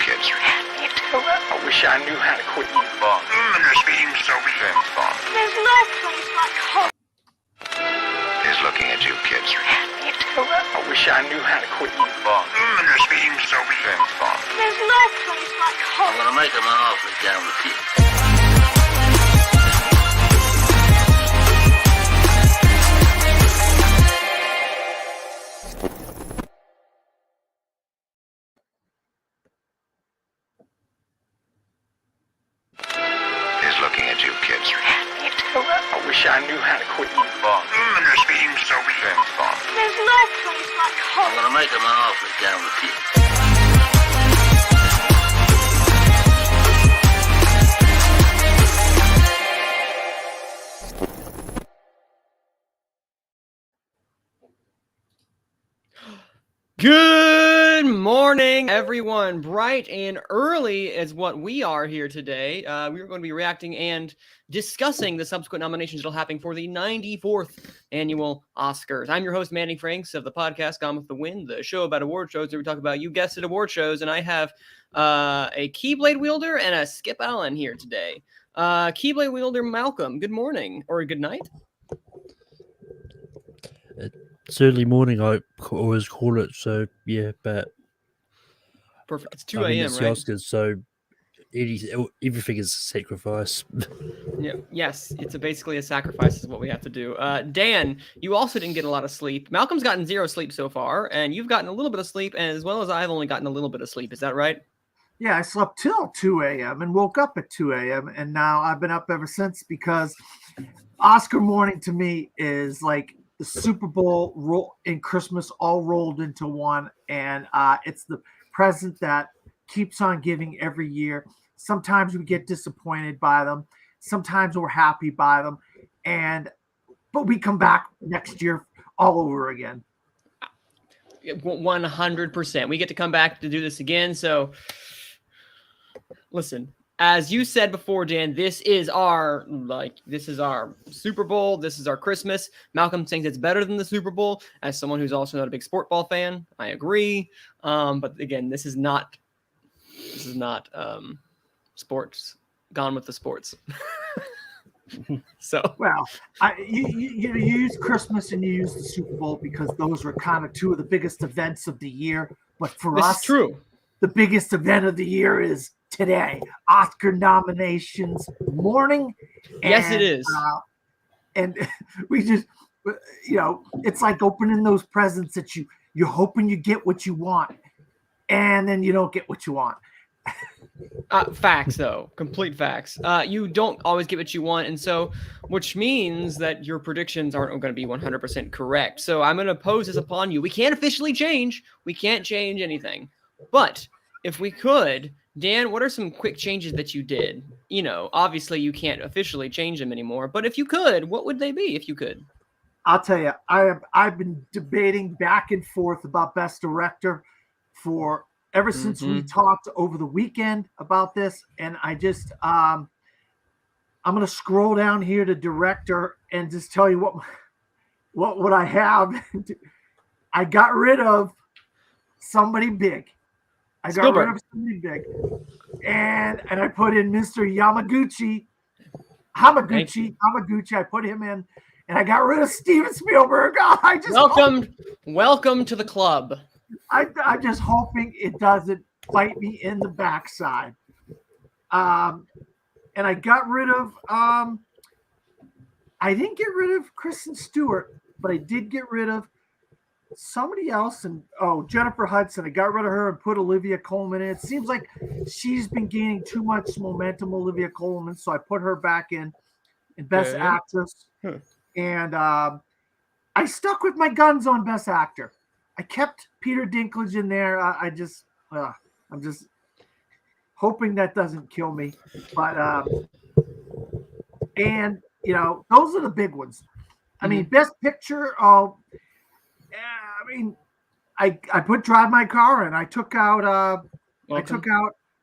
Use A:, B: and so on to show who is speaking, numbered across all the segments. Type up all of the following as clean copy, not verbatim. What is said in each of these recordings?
A: kids. I wish I knew how to quit you. And this being so James Bond.
B: There's no place like home.
A: Is looking at you kids. I wish I knew how to quit you. And this being so James Bond.
B: There's no place like home.
C: I'm gonna make him an offer down with you.
A: Looking at you kids. I wish I knew how to quit you. And this being so James Bond.
B: There's no place like home.
C: I'm gonna make him an offer down with you.
D: Good morning, everyone. Bright and early is what we are here today. We're going to be reacting and discussing the subsequent nominations that'll happen for the 94th annual Oscars. I'm your host, Manny Franks of the podcast Gone with the Wind, the show about award shows where we talk about, you guessed it, award shows, and I have a Keyblade wielder and a Skip Allen here today. Keyblade wielder Malcolm, good morning, or good night.
E: It's early morning, I always call it, so yeah, but
D: Perfect. It's 2
E: I mean,
D: a.m.,
E: it's
D: right?
E: the Oscars, so everything is a sacrifice.
D: Yeah, yes, it's basically a sacrifice is what we have to do. Dan, you also didn't get a lot of sleep. Malcolm's gotten 0 sleep so far, and you've gotten a little bit of sleep, as well as I've only gotten a little bit of sleep. Is that right?
F: Yeah, I slept till 2 a.m. and woke up at 2 a.m. and now I've been up ever since because Oscar morning to me is like the Super Bowl and Christmas all rolled into one, and it's the present that keeps on giving every year. Sometimes we get disappointed by them, sometimes we're happy by them, but we come back next year all over again.
D: 100%. We get to come back to do this again. So, listen. As you said before, Dan, this is our Super Bowl. This is our Christmas. Malcolm thinks it's better than the Super Bowl. As someone who's also not a big sport ball fan, I agree. But again, this is not sports. Gone with the sports. So
F: well, you use Christmas and you use the Super Bowl because those are kind of two of the biggest events of the year. But for
D: this
F: us,
D: is true.
F: The biggest event of the year is today, Oscar nominations morning.
D: Yes, it is.
F: And we just, it's like opening those presents that you're hoping you get what you want, and then you don't get what you want.
D: Facts, though. Complete facts. You don't always get what you want, and so, which means that your predictions aren't going to be 100% correct. So I'm going to pose this upon you. We can't officially change. We can't change anything. But if we could, Dan, what are some quick changes that you did? Obviously you can't officially change them anymore, but if you could, what would they be if you could?
F: I'll tell you, I've been debating back and forth about Best Director ever since we talked over the weekend about this, and I just I'm going to scroll down here to Director and just tell you what I have. I got rid of somebody big.
D: Spielberg.
F: Rid of somebody big, and I put in Mr. Hamaguchi. I put him in, and I got rid of Steven Spielberg. I just
D: welcome to the club.
F: I'm just hoping it doesn't bite me in the backside. And I got rid of. I didn't get rid of Kristen Stewart, but I did get rid of somebody else, and Jennifer Hudson. I got rid of her and put Olivia Colman in. It seems like she's been gaining too much momentum, Olivia Colman, so I put her back in Best Actress. And I stuck with my guns on Best Actor. I kept Peter Dinklage in there. I'm just hoping that doesn't kill me. But those are the big ones. I mean, Best Picture. I put Drive My Car in. I took out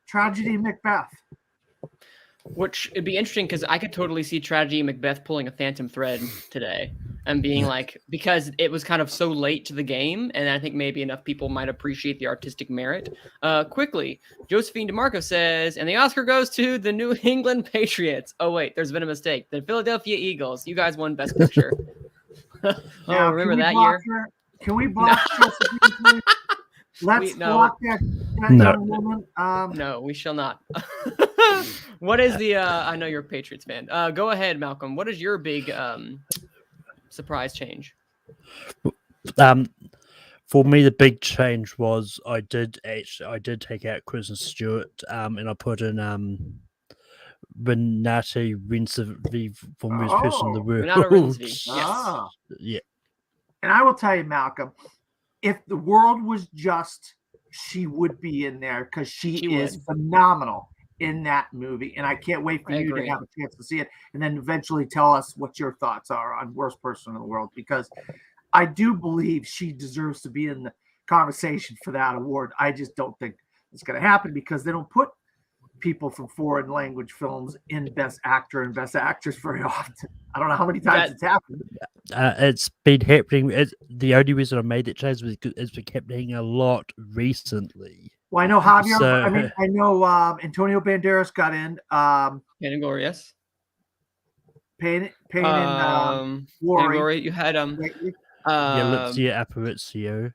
F: Tragedy Macbeth.
D: Which it'd be interesting because I could totally see Tragedy Macbeth pulling a Phantom Thread today. and being like, because it was kind of so late to the game, and I think maybe enough people might appreciate the artistic merit. Quickly, Josephine DeMarco says, and the Oscar goes to the New England Patriots. Oh wait, there's been a mistake. The Philadelphia Eagles. You guys won Best Picture.
F: Now,
D: remember that year?
F: Can we block Josephine, please? Let's block that young woman.
D: No, we shall not. What is the? I know you're a Patriots fan. Go ahead, Malcolm. What is your big surprise change?
E: For me, the big change was I did take out Kristen Stewart, and I put in Renate Rinsavy for most person in the world.
D: Renate Rinsavy. Yes.
E: Yeah.
F: And I will tell you, Malcolm, if the world was just, she would be in there because she is phenomenal in that movie. And I can't wait for you to have a chance to see it and then eventually tell us what your thoughts are on Worst Person in the World, because I do believe she deserves to be in the conversation for that award. I just don't think it's going to happen because they don't put people from foreign language films in Best Actor and Best Actress very often. I don't know how many times it's happened.
E: It's been happening. The only reason I made that change was because it's been happening a lot recently.
F: Well, I know Javier. I know Antonio Banderas got in.
D: Pain and Glory, yes.
F: Pain and Glory.
D: You had
E: Yalitza Aparicio.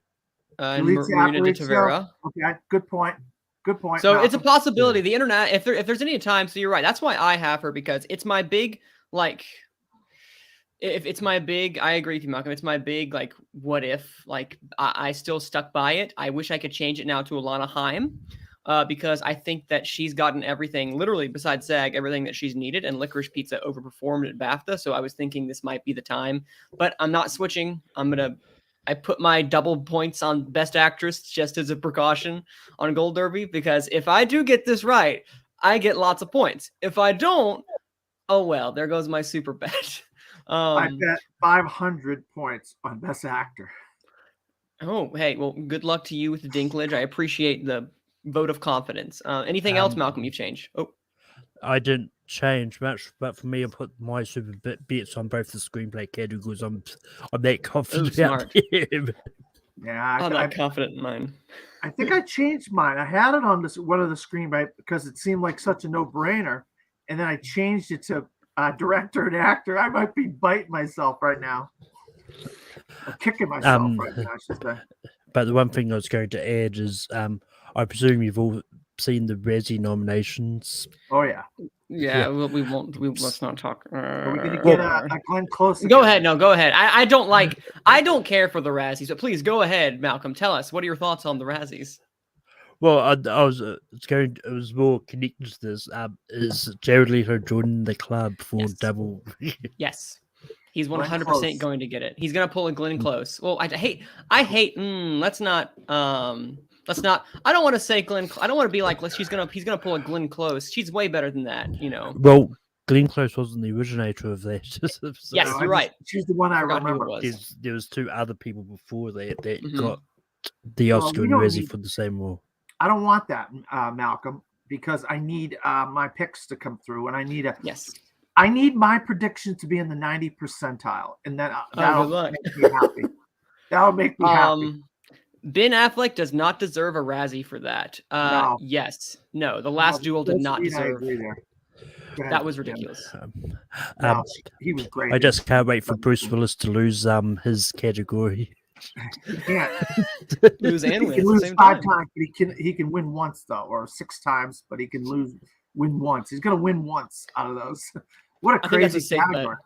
D: And Marina de Tavera.
F: Okay, good point. Good point.
D: So it's a possibility. The internet, if there's any time, so you're right. That's why I have her, because it's my big, like, if it's my big, I agree with you, Malcolm. It's my big, like, what if, like, I still stuck by it. I wish I could change it now to Alana Haim, because I think that she's gotten everything, literally besides SAG, everything that she's needed, and Licorice Pizza overperformed at BAFTA. So I was thinking this might be the time, but I'm not switching. I put my double points on Best Actress just as a precaution on Gold Derby, because if I do get this right, I get lots of points. If I don't, oh well, there goes my super bet.
F: I bet 500 points on Best Actor.
D: Oh, hey, well, good luck to you with the Dinklage. I appreciate the vote of confidence. Anything else, Malcolm, you've changed? Oh,
E: I didn't change much, but for me, I put my super bets on both the screenplay categories. I'm that confident.
D: Smart.
F: Yeah,
D: I'm not confident in mine.
F: I think I changed mine. I had it on one of the screenplay because it seemed like such a no-brainer, and then I changed it to director and actor. I might be biting myself right now. I'm kicking myself right now, I should say.
E: But the one thing I was going to add is, I presume you've all seen the Razzie nominations.
F: Oh yeah.
D: Yeah. We won't. Let's not talk.
F: Are we gonna get a Glenn Close again?
D: Go ahead. No, go ahead. I don't care for the Razzies, but please go ahead, Malcolm. Tell us, what are your thoughts on the Razzies?
E: Well, I was it was more connected to this. Is Jared Leto joining the club for double?
D: Yes. He's 100% going to get it. He's going to pull a Glenn Close. Well, I hate. Let's not. I don't want to say Glenn. I don't want to be like, he's going to pull a Glenn Close. She's way better than that, you know.
E: Well, Glenn Close wasn't the originator of that. So,
D: yes, you're right.
F: She's the one I remember.
E: There was two other people before that got the Oscar and Razzie for the same role.
F: I don't want that, Malcolm, because I need my picks to come through, and I need I need my prediction to be in the 90 percentile, and then that'll make me happy. That'll make me happy.
D: Ben Affleck does not deserve a Razzie for that.
F: No.
D: Yes. No, The Last Duel did not deserve. That was ridiculous.
F: He was great.
E: I just can't wait for Bruce Willis to lose his category.
F: He can't
D: lose and win.
F: He can lose 5 times, but he can win once though, or 6 times, but he can win once. He's gonna win once out of those. What a crazy category!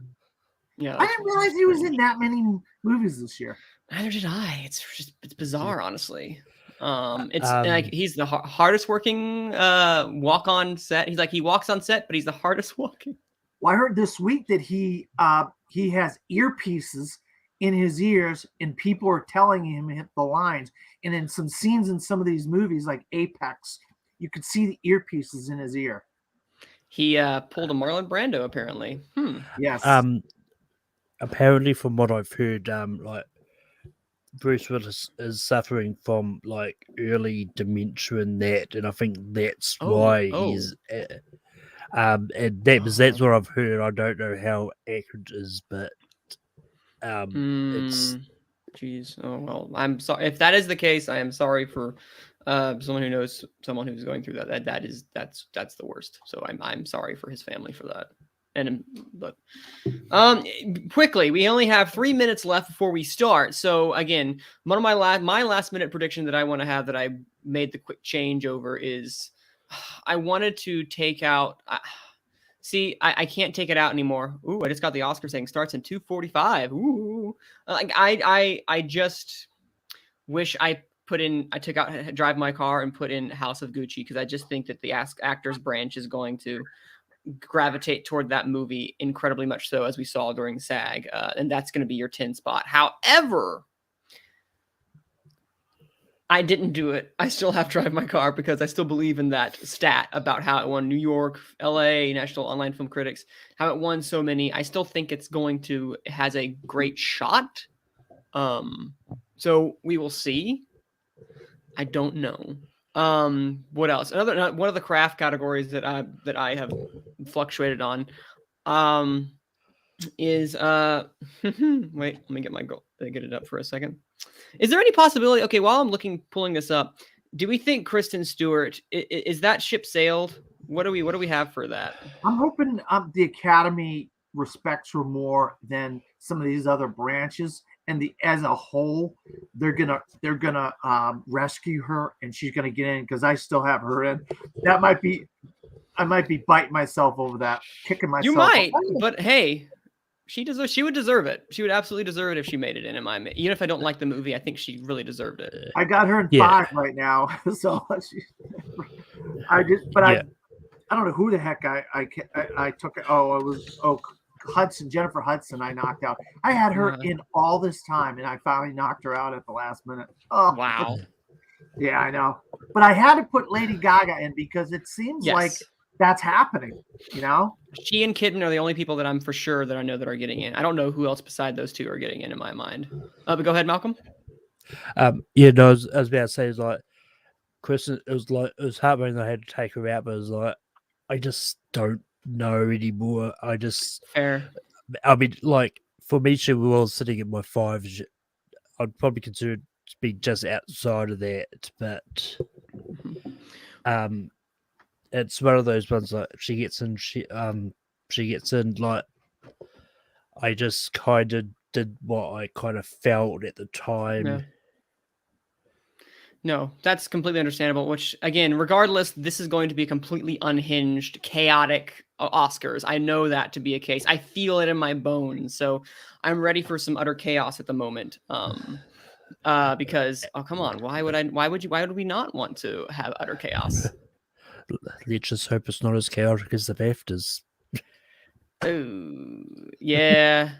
D: Yeah,
F: I didn't realize he was in that many movies this year.
D: Neither did I. It's bizarre, honestly. Like he's the hardest working walk on set. He walks on set, but he's the hardest walking.
F: Well, I heard this week that he has earpieces in his ears, and people are telling him hit the lines. And in some scenes in some of these movies, like Apex, you could see the earpieces in his ear.
D: He pulled a Marlon Brando, apparently.
F: Yes.
E: Apparently, from what I've heard, like Bruce Willis is suffering from like early dementia and that, and I think that's why he's. And that's what I've heard. I don't know how accurate it is, but It's
D: Jeez. Oh well. I'm sorry if that is the case. I am sorry for someone who knows someone who's going through that. That's the worst. So I'm sorry for his family for that. And but quickly, we only have 3 minutes left before we start. So again, one of my last minute prediction that I want to have that I made the quick change over is I wanted to take out. See, I can't take it out anymore. Ooh, I just got the Oscar saying starts in 2:45. Ooh, like I just wish I took out Drive My Car and put in House of Gucci because I just think that the actors branch is going to gravitate toward that movie incredibly much so, as we saw during SAG, and that's going to be your 10 spot. However, I didn't do it. I still have Drive My Car because I still believe in that stat about how it won New York, LA, National Online Film Critics, how it won so many. I still think it has a great shot. So we will see. I don't know. What else? One of the craft categories that I have fluctuated on is wait, let me get my goal. Get it up for a second. Is there any possibility? Okay, while I'm pulling this up, do we think Kristen Stewart is that ship sailed? What do we have for that?
F: I'm hoping the Academy respects her more than some of these other branches, and as a whole, they're gonna rescue her, and she's gonna get in because I still have her in. I might be biting myself over that, kicking myself.
D: You might, but hey. She would deserve it. She would absolutely deserve it if she made it in my opinion. Even if I don't like the movie, I think she really deserved it.
F: I got her in 5 right now, so I don't know who the heck I took it. Oh, it was Hudson, Jennifer Hudson. I knocked out. I had her in all this time, and I finally knocked her out at the last minute. Oh
D: wow!
F: Yeah, I know, but I had to put Lady Gaga in because it seems like that's happening.
D: She and Kitten are the only people that I'm for sure that I know that are getting in. I don't know who else beside those two are getting in my mind. But go ahead, Malcolm.
E: Yeah, no, I was about to say, it's like Kristen. It was heartbreaking I had to take her out, but it was like I just don't know anymore.
D: Fair.
E: I mean, like for me, she was sitting in my 5. I'd probably consider it to be just outside of that, but it's one of those ones like she gets in. She gets in. Like I just kind of did what I kind of felt at the time.
D: Yeah. No, that's completely understandable. Which again, regardless, this is going to be a completely unhinged, chaotic Oscars. I know that to be a case. I feel it in my bones. So I'm ready for some utter chaos at the moment. Because come on, why would we not want to have utter chaos?
E: Let's just hope it's not as chaotic as the BAFTAs.
D: Oh, yeah.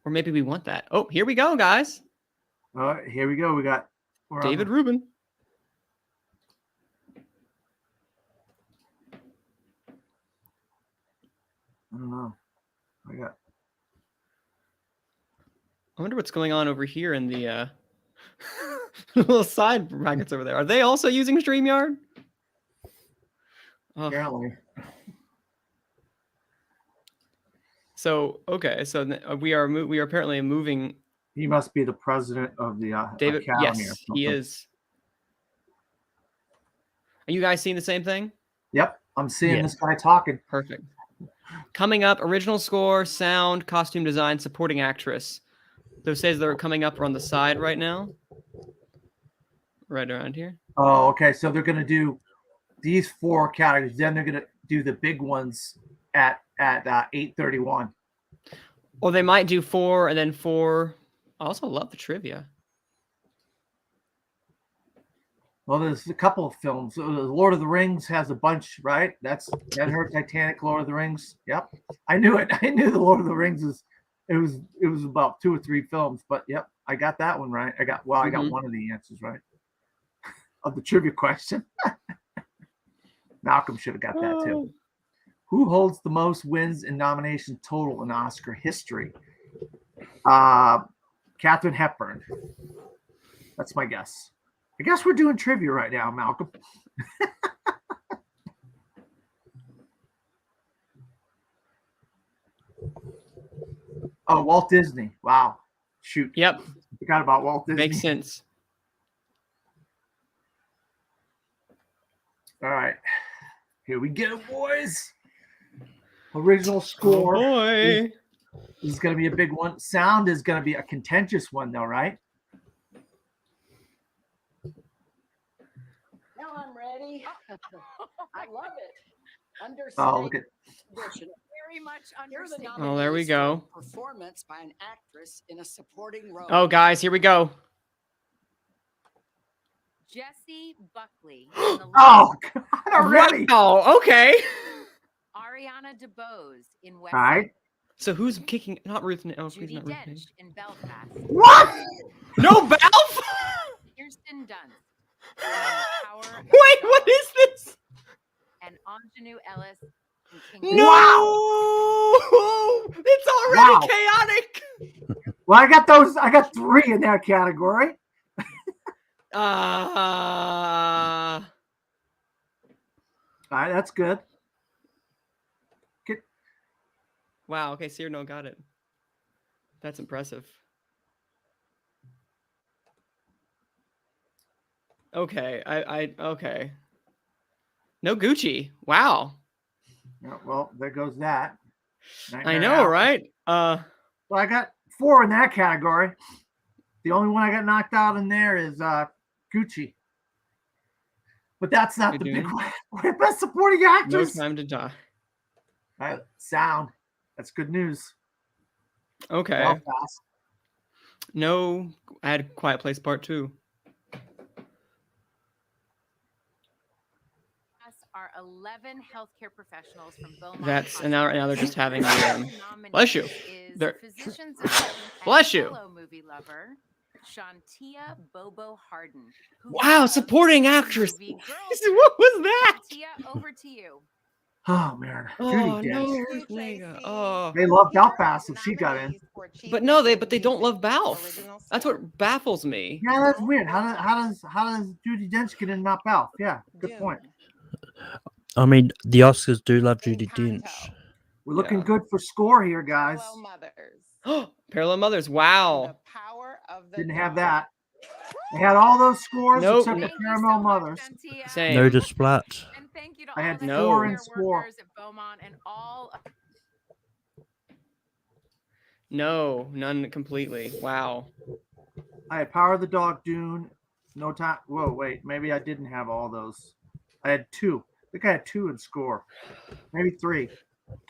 D: Or maybe we want that. Oh, here we go, guys.
F: All right, here we go. We got
D: David Rubin.
F: I don't know.
D: I wonder what's going on over here in the little side brackets over there. Are they also using StreamYard?
F: Apparently.
D: So we are apparently moving.
F: He must be the president of the
D: David.
F: Academy.
D: Yes, he is. Are you guys seeing the same thing?
F: Yep, I'm seeing this guy talking.
D: Perfect. Coming up, original score, sound, costume design, supporting actress. Those says they're coming up on the side right now. Right around here.
F: Oh, okay. So they're going to do these 4 categories. Then they're going to do the big ones at 8:31.
D: Or they might do 4 and then 4. I also love the trivia.
F: Well, there's a couple of films. The Lord of the Rings has a bunch, right? That's her. Titanic, Lord of the Rings. Yep, I knew it. I knew the Lord of the Rings it was about 2 or 3 films, but yep, I got that one right. I got one of the answers right of the trivia question. Malcolm should have got that too. Who holds the most wins and nominations total in Oscar history? Katharine Hepburn. That's my guess. I guess we're doing trivia right now, Malcolm. Oh, Walt Disney. Wow. Shoot.
D: Yep.
F: Forgot about Walt Disney.
D: Makes sense.
F: All right. Here we go, boys. Original score.
D: Oh boy.
F: This is going to be a big one. Sound is going to be a contentious one, though, right?
G: Now I'm ready. I love it.
F: Oh, look at
G: Very much understated.
D: Oh, there we go.
G: Performance by an actress in a supporting role.
D: Oh, guys, here we go.
H: Jesse Buckley.
F: Oh, God, already.
D: Oh, okay.
H: Ariana DeBose in West.
F: All right.
D: So who's kicking? Not Ruth. Oh, please
H: Judi
D: not Ruth.
H: Dench in Belfast.
F: What?
D: No, Balf.
H: Kirsten Dunst in Power of
D: Wait,
H: the
D: what
H: Dog,
D: is this?
H: and Ingenue Ellis in King
D: No.
F: Wow.
D: It's already
F: Wow.
D: chaotic.
F: Well, I got those. I got 3 in that category.
D: Uh,
F: All right, that's good.
D: wow. Okay, Cyrano got it. That's impressive. Okay, I okay. No Gucci. Wow.
F: Yeah, well, there goes that.
D: I
F: Nightmare
D: know,
F: Alley.
D: right?
F: Well, I got 4 in that category. The only one I got knocked out in there is Gucci. But that's not
D: Good
F: the big
D: doing.
F: one. Best supporting
D: No
F: actress.
D: time to die.
F: Sound. That's good news.
D: Okay.
F: Belfast.
D: No, I had Quiet Place Part 2.
H: are 11 healthcare professionals from Beaumont.
D: That's and now they're just having the
H: Nominated
D: bless you.
H: is
D: They're-
H: Physicians Assistant and
D: Bless you.
H: fellow movie lover Shantia Bobo Harden. who
D: Wow,
H: loves
D: supporting
H: the
D: actress.
H: movie Girls
D: What was that?
H: Shantia, over to you.
F: Oh man,
D: Oh
F: Judi Dench.
D: no,
I: True,
D: Mega.
I: JC.
D: Oh,
F: They love
I: Here are
F: Belfast
I: the
F: if she got in.
I: nominees for
D: but no,
I: achievement
D: they
I: in
D: don't love
I: music,
D: Balf.
I: original
D: That's
I: score.
D: what baffles me.
F: Yeah, that's weird. How does Judi Dench get in not Belf? Yeah, good
I: Dune.
F: point.
E: I mean, the Oscars do love Judi
I: Encanto.
E: Dench.
F: We're looking
D: Yeah.
F: good for score here, guys.
I: Parallel Mothers.
D: Parallel Mothers.
I: And
D: Wow.
I: The Power of the
F: Didn't have
I: Dog.
F: that. They had all those scores
D: Nope.
F: except for
H: Thank you
F: Paramount
H: so much,
F: Mothers.
H: Shantia.
D: Same.
E: No Desplat.
H: And thank you to
F: I
H: all
F: had
H: the
D: four
H: healthcare
F: in score.
H: workers at Beaumont and all of
D: No, none completely. Wow.
F: I had Power of the Dog, Dune, No Time. Whoa, wait. Maybe I didn't have all those. I had 2. I think I had 2 in score. Maybe 3.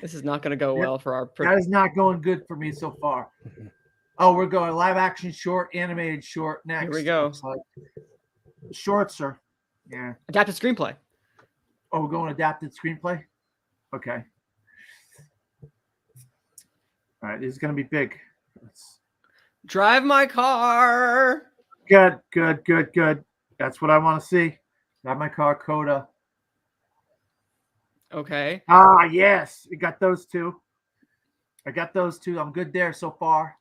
D: This is not going to go
F: Yep.
D: well for our.
F: That is not going good for me so far. Oh, we're going live action short, animated short next.
D: Here we go.
F: Looks like. Shorts are. Yeah.
D: Adapted screenplay.
F: Oh, we're going adapted screenplay? Okay. All right. This is going to be big.
D: Drive my car.
F: Good. That's what I want to see. Got my car, Coda.
D: Okay.
F: Ah, yes. You got those 2. I got those 2. I'm good there so far.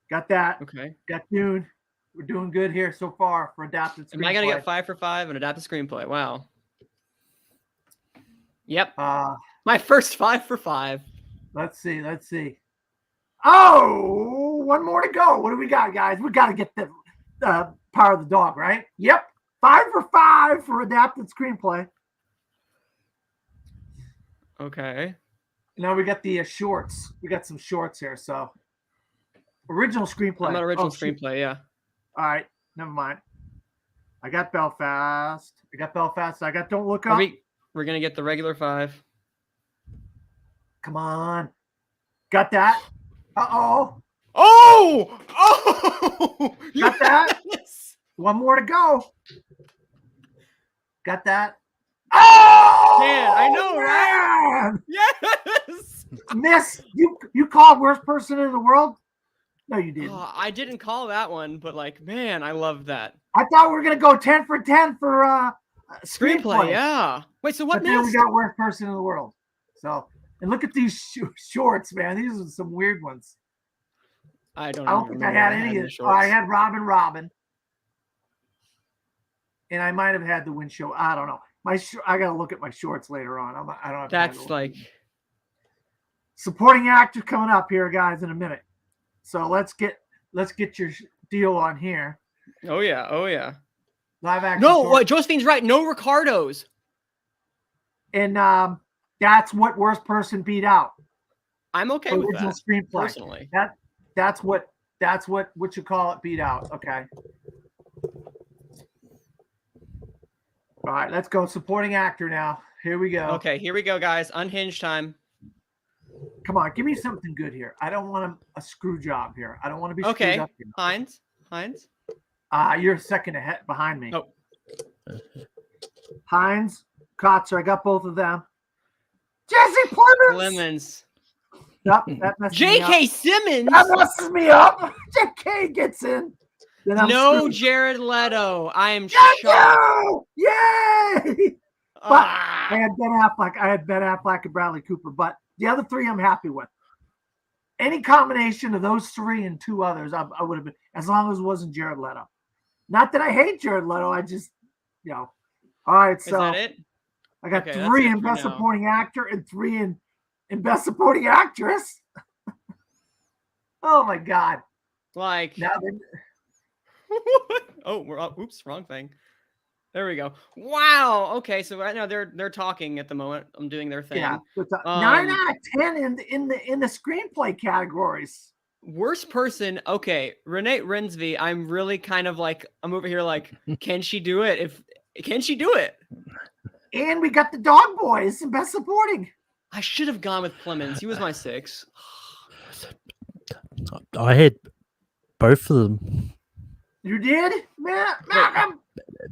F: Got that.
D: Okay.
F: Got Dune. We're doing good here so far for adapted screenplay.
D: Am I going to get 5 for 5 and adapted screenplay? Wow. Yep. My first 5 for 5.
F: Let's see. Oh, one more to go. What do we got, guys? We got to get the Power of the Dog, right? Yep. 5 for 5 for adapted screenplay.
D: Okay.
F: Now we got the shorts. We got some shorts here. So original screenplay.
D: I'm not original
F: Oh, shoot.
D: screenplay. Yeah.
F: All right. Never mind. I got Belfast. I got Don't Look Up.
D: We're going to get the regular 5.
F: Come on. Got that. Uh-oh.
D: Oh!
F: Got that?
D: Yes!
F: One more to go. Got that. Oh!
D: Man, I know, right?
F: man!
D: Yes!
F: Miss, you called worst person in the world? No, you didn't.
D: I didn't call that one, but like, man, I love that.
F: I thought we were going to go 10 for 10 for
D: Screenplay, yeah. Wait, so what
F: But then we
D: missed?
F: got worst person in the world. So, and look at these shorts, man. These are some weird ones.
D: I don't
F: I don't
D: even
F: think I
D: remember
F: had
D: what
F: any of
D: the
F: this. Oh,
D: shorts.
F: I had Robin. And I might have had the wind show. I don't know. I got to look at my shorts later on. I don't have time to
D: That's
F: look.
D: like,
F: Supporting actor coming up here, guys, in a minute. So let's get your deal on here.
D: Oh yeah.
F: Live action.
D: No, Josephine's right. No Ricardos.
F: And that's what worst person beat out.
D: I'm okay with
F: Original
D: that.
F: Screenplay.
D: Personally.
F: That's what you call it beat out. Okay. All right, let's go. Supporting actor now. Here we go.
D: Okay, here we go, guys. Unhinged time.
F: Come on, give me something good here. I don't want a screw job here. I don't want to be screwed
D: Okay,
F: up here.
D: Hines.
F: You're a second ahead behind me.
D: Oh.
F: Hines, Kotzer, I got both of them. Jesse
D: Plemons.
F: Yep, that messes me up.
D: J.K. Simmons.
F: That messes me up. J.K. gets in. Then I'm
D: no
F: screwed.
D: Jared Leto. I am
F: Thank
D: shocked.
F: you! Yay! But I had Ben Affleck and Bradley Cooper, but the other three I'm happy with. Any combination of those three and two others, I would have been, as long as it wasn't Jared Leto. Not that I hate Jared Leto, I just, All right, so
D: Is that it?
F: I got
D: Okay,
F: 3
D: that's
F: in
D: it for
F: Best
D: now.
F: Supporting Actor and 3 in Best Supporting Actress. Oh my God!
D: Like,
F: Now
D: oh, we're up. Oops, wrong thing. There we go. Wow. Okay, so right now they're talking at the moment. I'm doing their thing.
F: yeah, with 9 out of 10 in the screenplay categories.
D: Worst person. Okay, Renee Rensby. I'm really kind of like I'm over here like, can she do it? Can she do it?
F: And we got the Dog Boys in Best Supporting.
D: I should have gone with Plemons. He was my 6.
E: I had both of them.
F: You did, Matt?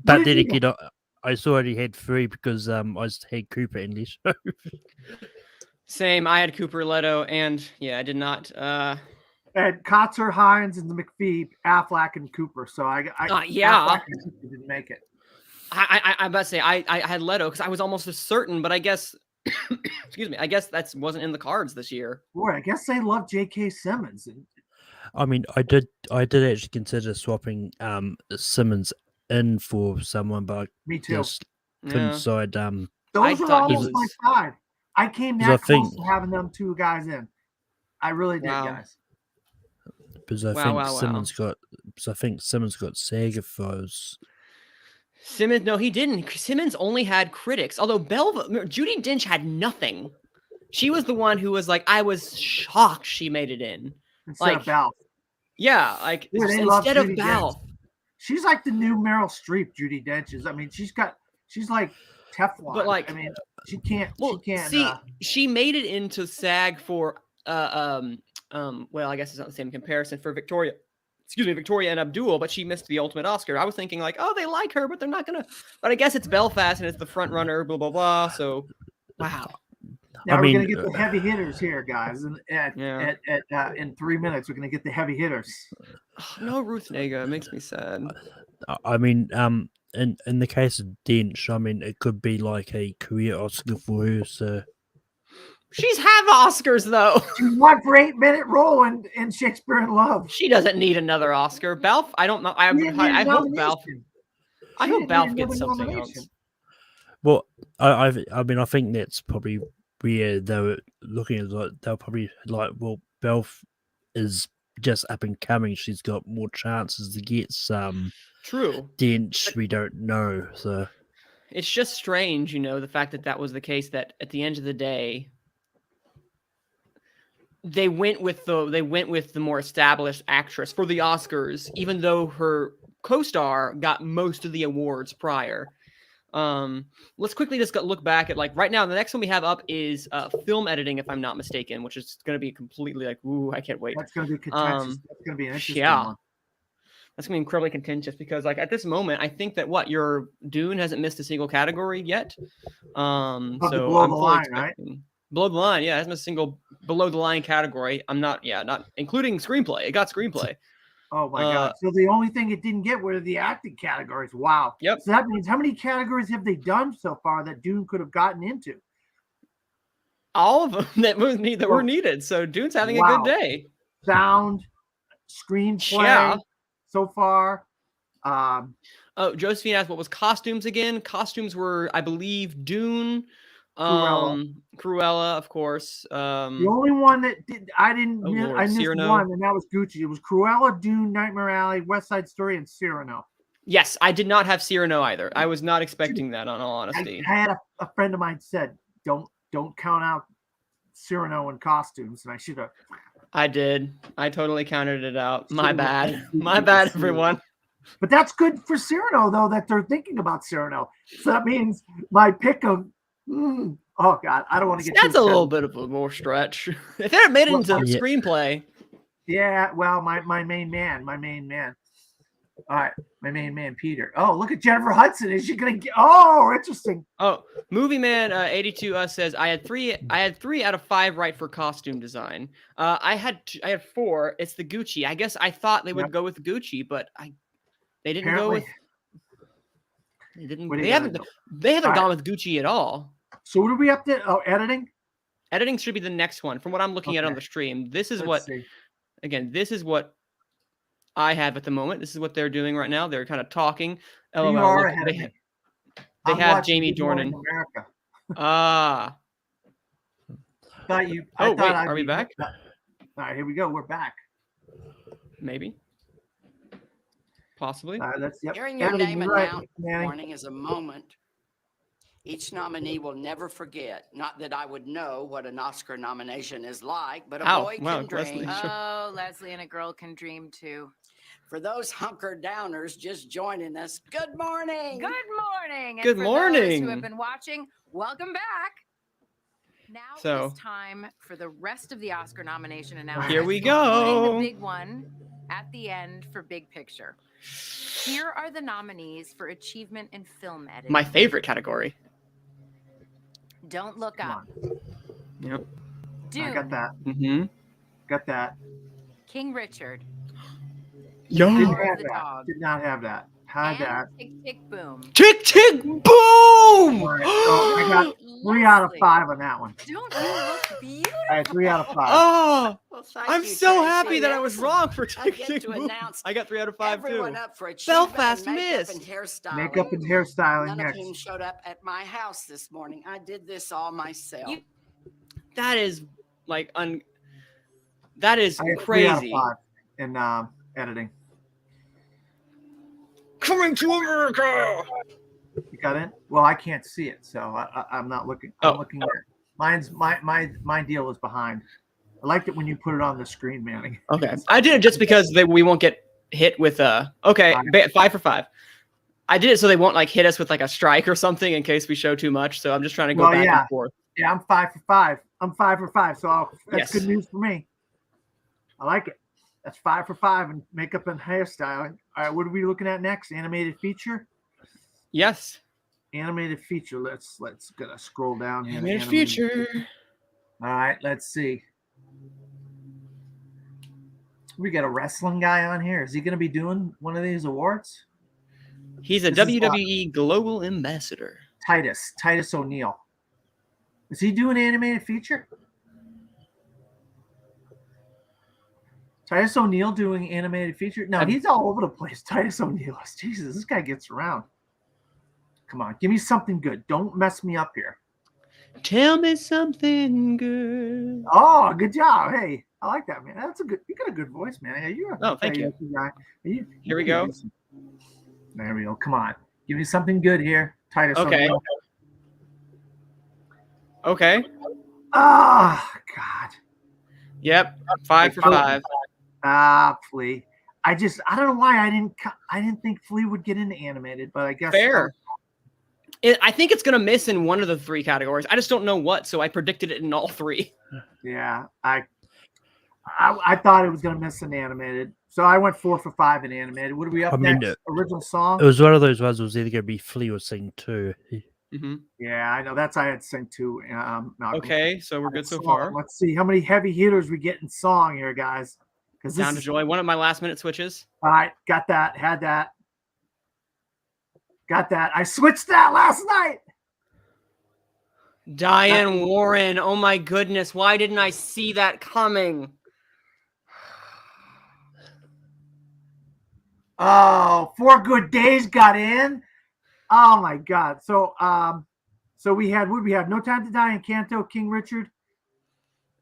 E: But then again, I already had 3 because I had Cooper in this show.
D: Same. I had Cooper, Leto, and I did not.
F: And Kotzer, Hines, and the McPhee, Affleck, and Cooper. So I Affleck and Cooper didn't make it.
D: I'm about to say I had Leto because I was almost certain, but I guess excuse me, I guess that wasn't in the cards this year.
F: Boy, I guess they love J.K. Simmons.
E: I mean, I did actually consider swapping Simmons in for someone, but
F: Me too.
E: just couldn't decide.
F: Those were almost my side. I came that close to having them 2 guys in. I really did, guys.
E: Because I think Simmons got SAG those.
D: Simmons, no, he didn't. Simmons only had critics. Although Judi Dench had nothing. She was the one who was like, I was shocked she made it in.
F: Instead of Balfe.
D: Yeah, like instead of Balfe.
F: She's like the new Meryl Streep, Judi Dench is. I mean, she's like Teflon.
D: But like,
F: I mean, she can't.
D: See, she made it into SAG for well, I guess it's not the same comparison for Victoria and Abdul, but she missed the ultimate Oscar. I was thinking like, oh, they like her, but they're not gonna. But I guess it's Belfast and it's the front runner, blah blah blah. So, wow.
F: Now we're gonna get the heavy hitters here, guys. And in 3 minutes, we're gonna get the heavy hitters.
D: No Ruth Negga, it makes me sad.
E: I mean, in the case of Dench, I mean, it could be like a career Oscar for her. So
D: she's have Oscars though.
F: She won for 8-minute role in Shakespeare in Love.
D: She doesn't need another Oscar. Balfe, I don't know. I hope Balfe. I hope Balfe gets something else.
E: Well, I mean, I think that's probably where they're looking at. Like, they'll probably like, well, Balfe is just up and coming. She's got more chances to get some.
D: True.
E: Dench, we don't know. So
D: it's just strange, the fact that was the case. That at the end of the day, they went with the more established actress for the Oscars, even though her co-star got most of the awards prior. Let's quickly just look back at right now. The next one we have up is film editing, if I'm not mistaken, which is going to be completely ooh, I can't wait.
F: That's going to be contentious. That's going to be an interesting one.
D: That's going to be incredibly contentious because at this moment, I think that your Dune hasn't missed a single category yet. So
F: below the line, right?
D: Below the line, yeah, it hasn't missed a single below the line category. not including screenplay. It got screenplay.
F: Oh my God! So the only thing it didn't get were the acting categories. Wow.
D: Yep.
F: So that means how many categories have they done so far that Dune could have gotten into?
D: All of them that were needed. So Dune's having a good day.
F: Sound, screenplay, so far.
D: Josephine asked, what was costumes again? Costumes were, I believe, Dune, Cruella, of course.
F: The only one that I didn't
D: Oh,
F: miss,
D: Lord,
F: I missed
D: Cyrano.
F: one, and that was Gucci. It was Cruella, Dune, Nightmare Alley, West Side Story, and Cyrano.
D: Yes, I did not have Cyrano either. I was not expecting that, on all honesty.
F: I had a friend of mine said, don't count out Cyrano in costumes, and I should have.
D: I did. I totally counted it out. My
F: Should've
D: bad.
F: went
D: My
F: Gucci
D: bad,
F: for Cyrano.
D: everyone.
F: But that's good for Cyrano, though, that they're thinking about Cyrano. So that means my pick of, oh God, I don't want to get
D: That's
F: too
D: a little
F: excited.
D: bit of a more stretch. If they had made it into a
E: Yeah.
D: screenplay,
F: Yeah, well, my main man. All right, my main man, Peter. Oh, look at Jennifer Hudson. Is she gonna get? Oh, interesting.
D: oh, Movie Man 82 says I had three out of 5 right for costume design. I had 4. It's the Gucci. I guess I thought they would go with Gucci, but they didn't go with. They didn't.
F: What are
D: They
F: you
D: haven't.
F: gonna do?
D: They haven't
F: All
D: gone
F: right.
D: with Gucci at all.
F: So what are we up to? Oh, editing.
D: Editing should be the next one. From what I'm looking at on
F: Okay.
D: the stream, this is
F: Let's
D: what.
F: see.
D: Again, this is what I have at the moment. This is what they're doing right now. They're kind of talking.
F: You
D: LOL.
F: are
D: Look,
F: ahead of me.
D: they
F: I'm
D: have
F: watching
D: Jamie
F: Good Morning
D: Dornan.
F: America.
D: Ah.
F: Thought you.
D: Oh,
F: I thought
D: wait,
F: I'd
D: are we
F: be-
D: back?
F: All right, here we go. We're back.
D: Maybe. Possibly.
F: Let's. Yep.
G: Hearing your
F: Editing,
G: name
F: you're right,
G: announced this
F: Manny.
G: morning is a moment each nominee will never forget. Not that I would know what an Oscar nomination is like, but a
D: Ow,
G: boy
D: wow,
G: can
D: Leslie.
G: dream.
H: Oh, Leslie and a girl can dream too.
G: For those hunker downers just joining us, good morning.
H: Good morning. And
D: Good
H: for those who
D: morning.
H: have been watching, welcome back. Now
D: So-
H: it's time for the rest of the Oscar nomination announcements.
D: Here we
H: including
D: go.
H: the big one at the end for Big Picture. Here are the nominees for achievement in film editing.
D: My favorite category.
H: Don't Look
F: Come
H: Up.
F: on.
D: Yep.
H: Dune.
F: I got that.
D: Mm-hmm.
F: Got that.
H: King Richard.
D: Yo.
F: Didn't
H: Power of
F: have
H: the
F: that.
H: Dog.
F: Did not have that. Had
H: and
F: that.
H: Tick Tick Boom.
D: Tick tick boom.
F: All right, so I got 3 out of
H: Leslie,
F: 5 on that one.
H: Don't you look beautiful?
F: All right, 3 out of 5.
D: Oh,
G: Well, thank
D: I'm
G: you,
D: so
G: Tracy.
D: happy that I was wrong for
G: I
D: tick
G: get
D: tick
G: to
D: boom.
G: announce
D: I got 3 out of 5
G: everyone
D: too.
G: up for achievement
D: Belfast
G: in makeup
D: missed.
G: and hairstyling.
F: Makeup and hairstyling
G: None
F: next.
G: of whom showed up at my house this morning. I did this all myself.
H: You-
D: That is like that is
F: I got 3 out of
D: crazy.
F: 5 in editing.
D: Coming to America.
F: You got it? Well, I can't see it, so I'm not looking. I'm
D: Oh.
F: looking at mine's my deal is behind. I liked it when you put it on the screen, Manny.
D: Okay, I did it just because we won't get hit with okay, 5 for 5. I did it so they won't like hit us with like a strike or something in case we show too much. So I'm just trying to go
F: Well,
D: back
F: yeah.
D: and forth.
F: Yeah, I'm 5 for 5. I'm 5 for 5, so that's
D: Yes.
F: good news for me. I like it. That's 5 for 5 in makeup and hairstyling. All right, what are we looking at next? Animated feature.
D: Yes.
F: Animated feature. Let's gotta scroll down here.
D: Animated
F: Animated
D: feature.
F: All right, let's see. We got a wrestling guy on here. Is he going to be doing one of these awards?
D: He's a
F: This is
D: WWE Global Ambassador.
F: Titus O'Neil. Is he doing animated feature? Titus O'Neil doing animated feature? No, he's all over the place. Titus O'Neil. Jesus, this guy gets around. Come on, give me something good. Don't mess me up here.
D: Tell me something good.
F: Oh, good job. Hey, I like that, man. That's a good. You got a good voice, man. Are you?
D: Oh, thank you.
F: Guy?
D: Here we go.
F: There we go. Come on, give me something good here, Titus.
D: Okay.
F: O'Neil.
D: Okay.
F: Oh God.
D: Yep. 5 for 5.
F: Flea. I don't know why I didn't think Flea would get into animated, but I guess
D: Fair. I think it's gonna miss in one of the 3 categories. I just don't know what, so I predicted it in all 3.
F: Yeah, I thought it was gonna miss in animated, so I went 4 for 5 in animated. What are we up
E: I mean,
F: next? Original song.
E: It was one of those ones. It was either going to be Flea or Sing 2.
D: Mm-hmm.
F: Yeah, I know. That's I had Sing 2. Malcolm.
D: Okay, so we're good so
F: Song.
D: far.
F: Let's see how many heavy hitters we get in song here, guys. Because this
D: Sound of
F: is
D: Joy, one of my last minute switches.
F: all right. Got that. Had that. Got that. I switched that last night.
D: Diane Warren. Oh my goodness. Why didn't I see that coming?
F: Oh, 4 Good Days got in. Oh my God. So So we had, what did we have? No Time to Die, Encanto, King Richard.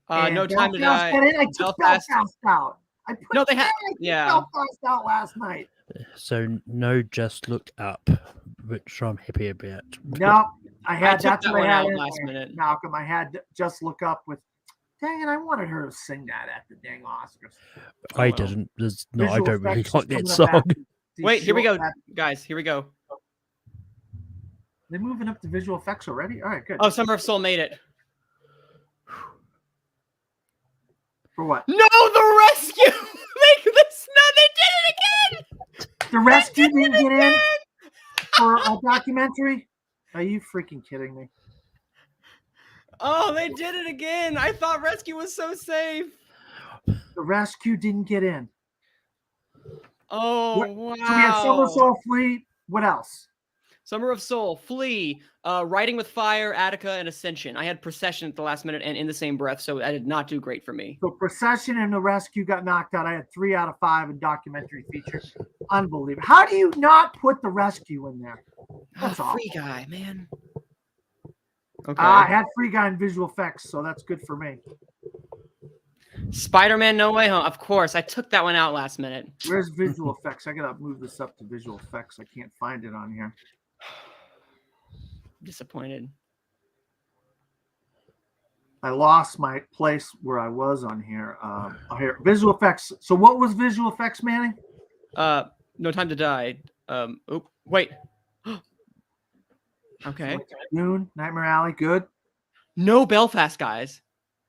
F: And
D: No Time to
F: Belfast.
D: Die.
F: I took
D: Belfast.
F: Belfast out. I put
D: No, they had.
F: I took
D: Yeah.
F: Belfast out last night.
E: So no, Just Look Up, which I'm happy about.
F: No, I had
D: took
F: that's
D: that
F: what
D: one
F: I had
D: out
F: in
D: last
F: there,
D: minute.
F: Malcolm. I had Just Look Up with. Dang it! I wanted her to sing that at the dang Oscars.
E: I
D: well.
E: didn't. There's no, I
F: Visual
E: don't really
F: effects
E: like
F: is
E: that
F: coming up
E: song.
F: after the
D: Wait, here we go,
F: short-
D: guys. Here we go.
F: They're moving up to visual effects already. All right, good.
D: Oh, Summer of Soul made it.
F: For what?
D: No, the rescue. They did it again.
F: The rescue didn't get in for a documentary. Are you freaking kidding me?
D: Oh, they did it again. I thought rescue was so safe.
F: The rescue didn't get in.
D: Oh, wow.
F: So we had Summer Soul Flee. What else?
D: Summer of Soul, Flea, Riding with Fire, Attica, and Ascension. I had Procession at the last minute and in the same breath, so that did not do great for me.
F: So Procession and The Rescue got knocked out. I had 3 out of 5 in documentary feature. Unbelievable. How do you not put The Rescue in there? That's awful.
D: Free Guy, man. Okay.
F: I had Free Guy in visual effects, so that's good for me.
D: Spider-Man No Way Home. Of course, I took that one out last minute.
F: Where's visual effects? I gotta move this up to visual effects. I can't find it on here.
D: Disappointed.
F: I lost my place where I was on here. Here, visual effects. So what was visual effects, Manning?
D: No Time to Die. Wait. Okay.
F: Dune, Nightmare Alley, good.
D: No Belfast, guys.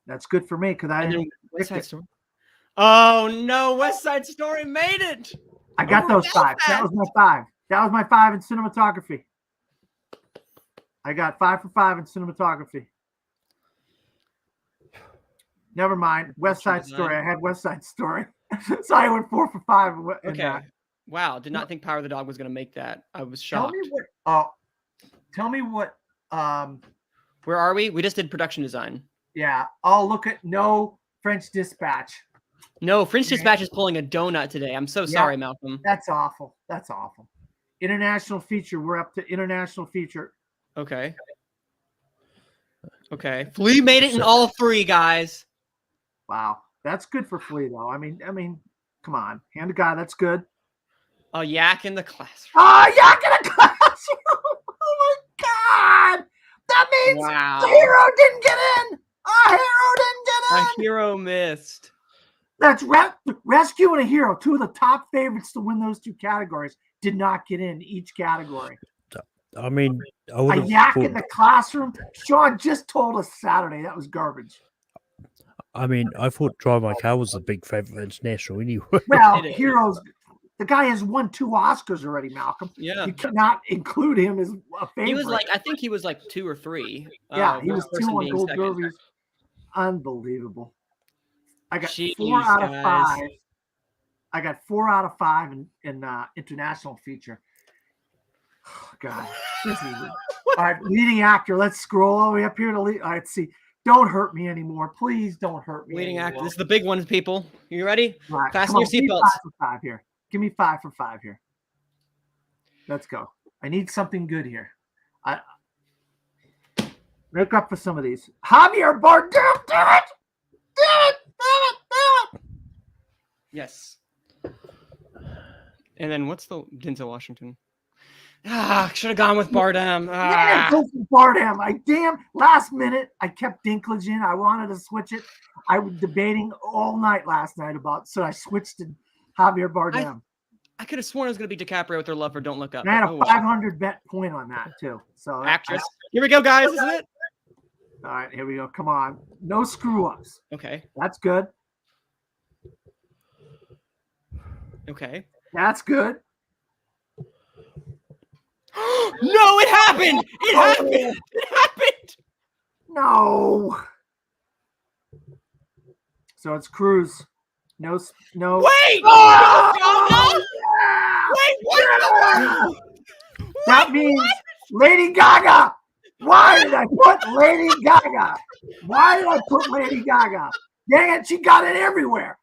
F: That's good for me because I
D: And then
F: didn't
D: West
F: pick
D: Side
F: it.
D: Story. Oh no, West Side Story made it.
F: I got those 5. That was my 5. That was my 5 in cinematography. I got 5 for 5 in cinematography. Never mind. West Side Story. I had West Side Story. So I went 4 for 5. In
D: Okay.
F: that.
D: Wow. Did not think Power of the Dog was going to make that. I was
F: Tell
D: shocked.
F: me what. Tell me what.
D: Where are we? We just did production design.
F: Yeah. I'll look at No French Dispatch.
D: No, French Dispatch is pulling a donut today. I'm so sorry, Malcolm.
F: That's awful. That's awful. International feature. We're up to international feature.
D: Okay. Okay. Flea made it in all 3, guys.
F: Wow. That's good for Flea, though. I mean, come on. Hand to God. That's good.
D: A yak in the classroom.
F: Oh, yak in the classroom. Oh, my God. That means
D: Wow.
F: the hero didn't get in. A hero didn't get in.
D: A hero missed.
F: That's Rescue and a Hero. 2 of the top favorites to win those 2 categories did not get in each category.
E: I mean, I would
F: A
E: have
F: yak
E: thought,
F: in the classroom. Sean just told us Saturday that was garbage.
E: I mean, I thought Drive My Car was a big favorite for international anyway.
F: Well,
D: It is.
F: Heroes. The guy has won 2 Oscars already, Malcolm.
D: Yeah.
F: You cannot include him as a favorite.
D: He was like, I think he was like 2 or 3.
F: yeah, he was
D: worst
F: 2
D: person
F: on
D: being
F: Gold
D: second.
F: Derbies. Unbelievable. I got
D: Jeez,
F: 4 out of
D: guys.
F: 5. I got 4 out of 5 in international feature. Oh, God, this is all right. Leading actor. Let's scroll all the way up here to lead. All right, see. Don't hurt me anymore. Please don't hurt me.
D: Leading
F: anymore.
D: actor. This is the big ones, people. You ready?
F: All right,
D: Fasten
F: come
D: your
F: on, give me
D: seatbelts.
F: 5 for 5 here. Give me 5 for 5 here. Let's go. I need something good here. I make up for some of these. Javier Bardem, damn it! Damn it! Damn it! Damn it!
D: Yes. And then what's the Denzel Washington? Should have gone with Bardem.
F: Yeah, go for Bardem. Last minute, I kept Dinklage in. I wanted to switch it. I was debating all night last night so I switched to Javier Bardem.
D: I could have sworn it was going to be DiCaprio with their love for Don't Look Up.
F: And I had a
D: Oh, well.
F: 500 bet point on that too. So
D: Actress. Here we go, guys. Isn't it?
F: All right, here we go. Come on. No screw ups.
D: Okay.
F: That's good.
D: Okay.
F: That's good.
D: No, it happened. It happened. It happened.
F: No. So it's Cruz. No.
D: Wait.
F: Oh!
D: No,
F: Yeah!
D: wait. What?
F: That means Lady Gaga. Why did I put Lady Gaga? Why did I put Lady Gaga? Dang it, she got it everywhere.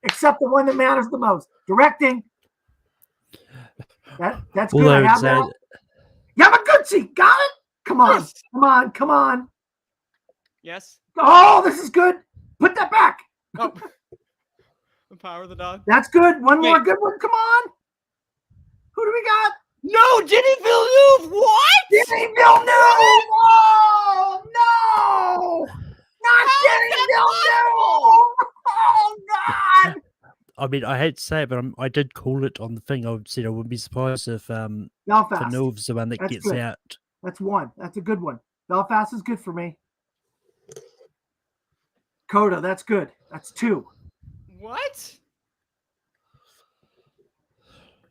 F: Except the one that matters the most. Directing. That's good. I have that. Yamaguchi. Got it? Come on.
D: Yes.
F: Come on. Come on.
D: Yes.
F: Oh, this is good. Put that back.
D: Oh. The Power of the Dog.
F: That's good. One more
D: Wait.
F: good one. Come on. Who do we got?
D: No, Denis Villeneuve. What?
F: Denis Villeneuve. Oh, no. Not Denis Villeneuve. Oh, God.
E: I mean, I hate to say it, but I did call it on the thing. I said I wouldn't be surprised if
F: Belfast.
E: Villeneuve's the one that
F: That's
E: gets
F: good.
E: out.
F: That's one. That's a good one. Belfast is good for me. Coda, that's good. That's two.
D: What?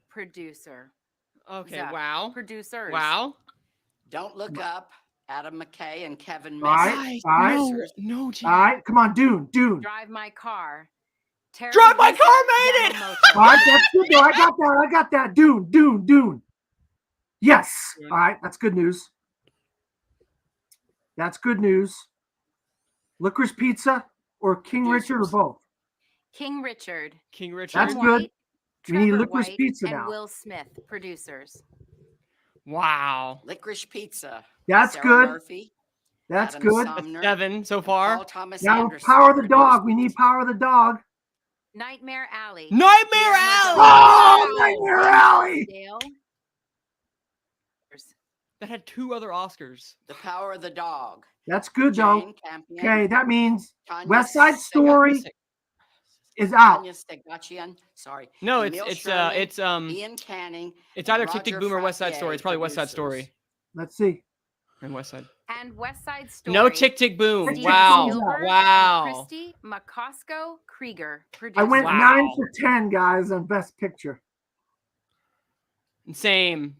H: Producer.
D: Okay.
H: Zach,
D: Wow.
H: Producers.
D: Wow.
G: Don't look up. Adam McKay and Kevin
F: All right.
G: Messer.
F: All right.
G: Producers.
D: No.
F: All right. Come on, Dune.
H: Drive My Car.
D: Drive My Car made it!
F: All right. That's good. No, I got that. Dune. Yes.
D: Dune.
F: All right. That's good news. That's good news. Licorice Pizza or King Richard or both?
H: King Richard.
D: King Richard.
F: That's
H: Tim
F: good.
H: White,
F: We need
H: Trevor
F: Licorice
H: White,
F: Pizza
H: and
F: now.
H: Will Smith. Producers.
D: Wow.
G: Licorice Pizza.
F: That's
G: Sarah
F: good.
G: Murphy,
F: That's
G: Adam
F: good.
G: Sumner,
D: 7 so
G: and
D: far.
G: Paul Thomas
F: Now
G: Anderson.
F: Power of the Dog. We need Power of the Dog.
H: Nightmare Alley.
D: Nightmare
H: Guillermo
D: Alley!
H: del Toro,
F: Oh, Nightmare
H: Damon
F: Alley!
H: Dale.
D: That had 2 other Oscars.
G: The Power of the Dog.
F: That's good though.
G: Jane Campion.
F: Okay, that means
G: Tanya
F: West Side Story is out.
G: Tanya Stegachian. Sorry.
D: No,
G: Emil
D: it's
G: Sherman, Ian Canning.
D: it's
G: and
D: either Tick Tick
G: Roger
D: Boom or West Side
G: Frappier,
D: Story. It's probably West Side
G: producers.
D: Story
F: Let's see.
D: and West Side.
H: And West Side Story.
D: No Tick Tick Boom.
F: Tick Tick
D: Wow.
F: Boom's out.
D: Wow.
H: And Christy McCosco Krieger.
F: I went
D: Wow.
F: 9 for 10, guys, on Best Picture.
D: Same.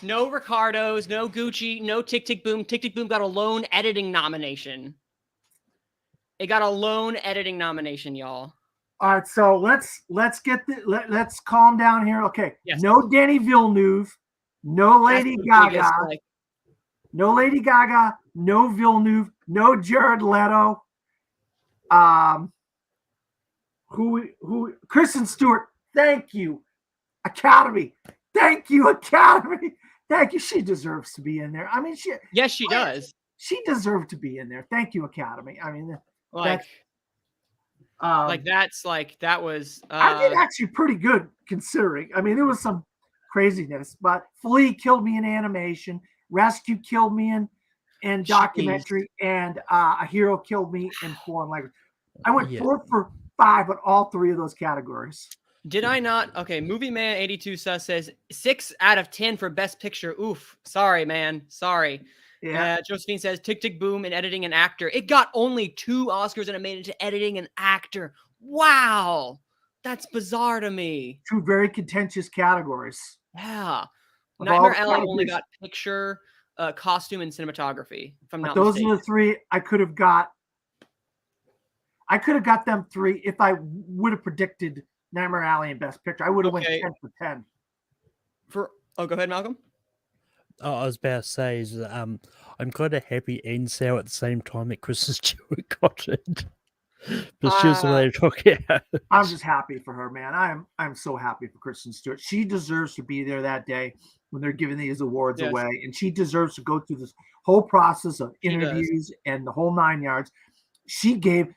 D: No Ricardos, no Gucci, no Tick Tick Boom. Tick Tick Boom got a lone editing nomination. It got a lone editing nomination, y'all.
F: All right, so let's get let's calm down here. Okay,
D: Yes.
F: no Denis Villeneuve, no Lady
D: That's the
F: Gaga,
D: biggest, like,
F: no Lady Gaga, no Villeneuve, no Jared Leto. Who? Kristen Stewart. Thank you, Academy. Thank you, Academy. Thank you. She deserves to be in there. I mean,
D: yes, she does.
F: She deserved to be in there. Thank you, Academy. I mean,
D: Like that was.
F: I did actually pretty good considering. I mean, there was some craziness, but Flea killed me in animation, Rescue killed me in documentary, and A Hero killed me in foreign language. I went 4 for 5 on all 3 of those categories.
D: Did I not? Okay, Movie Man 82 says 6 out of 10 for Best Picture. Oof. Sorry, man. Sorry.
F: Yeah.
D: Josephine says Tick Tick Boom and editing and actor. It got only 2 Oscars and it made it to editing and actor. Wow. That's bizarre to me.
F: 2 very contentious categories.
D: Yeah.
F: Of
D: Nightmare
F: all
D: Alley only
F: categories.
D: got picture, costume, and cinematography. If I'm
F: But
D: not
F: those
D: mistaken.
F: are the 3 I could have got. I could have got them 3 if I would have predicted Nightmare Alley and Best Picture. I would have went 10 for 10.
D: Go ahead, Malcolm.
E: Oh, I was about to say is that, I'm kind of happy and sour at the same time that Kristen Stewart got it. But she was the way to talk out.
F: I'm just happy for her, man. I'm so happy for Kristen Stewart. She deserves to be there that day when they're giving these awards
D: Yes.
F: away, and she deserves to go through this whole process of
D: She does.
F: interviews and the whole 9 yards. She gave,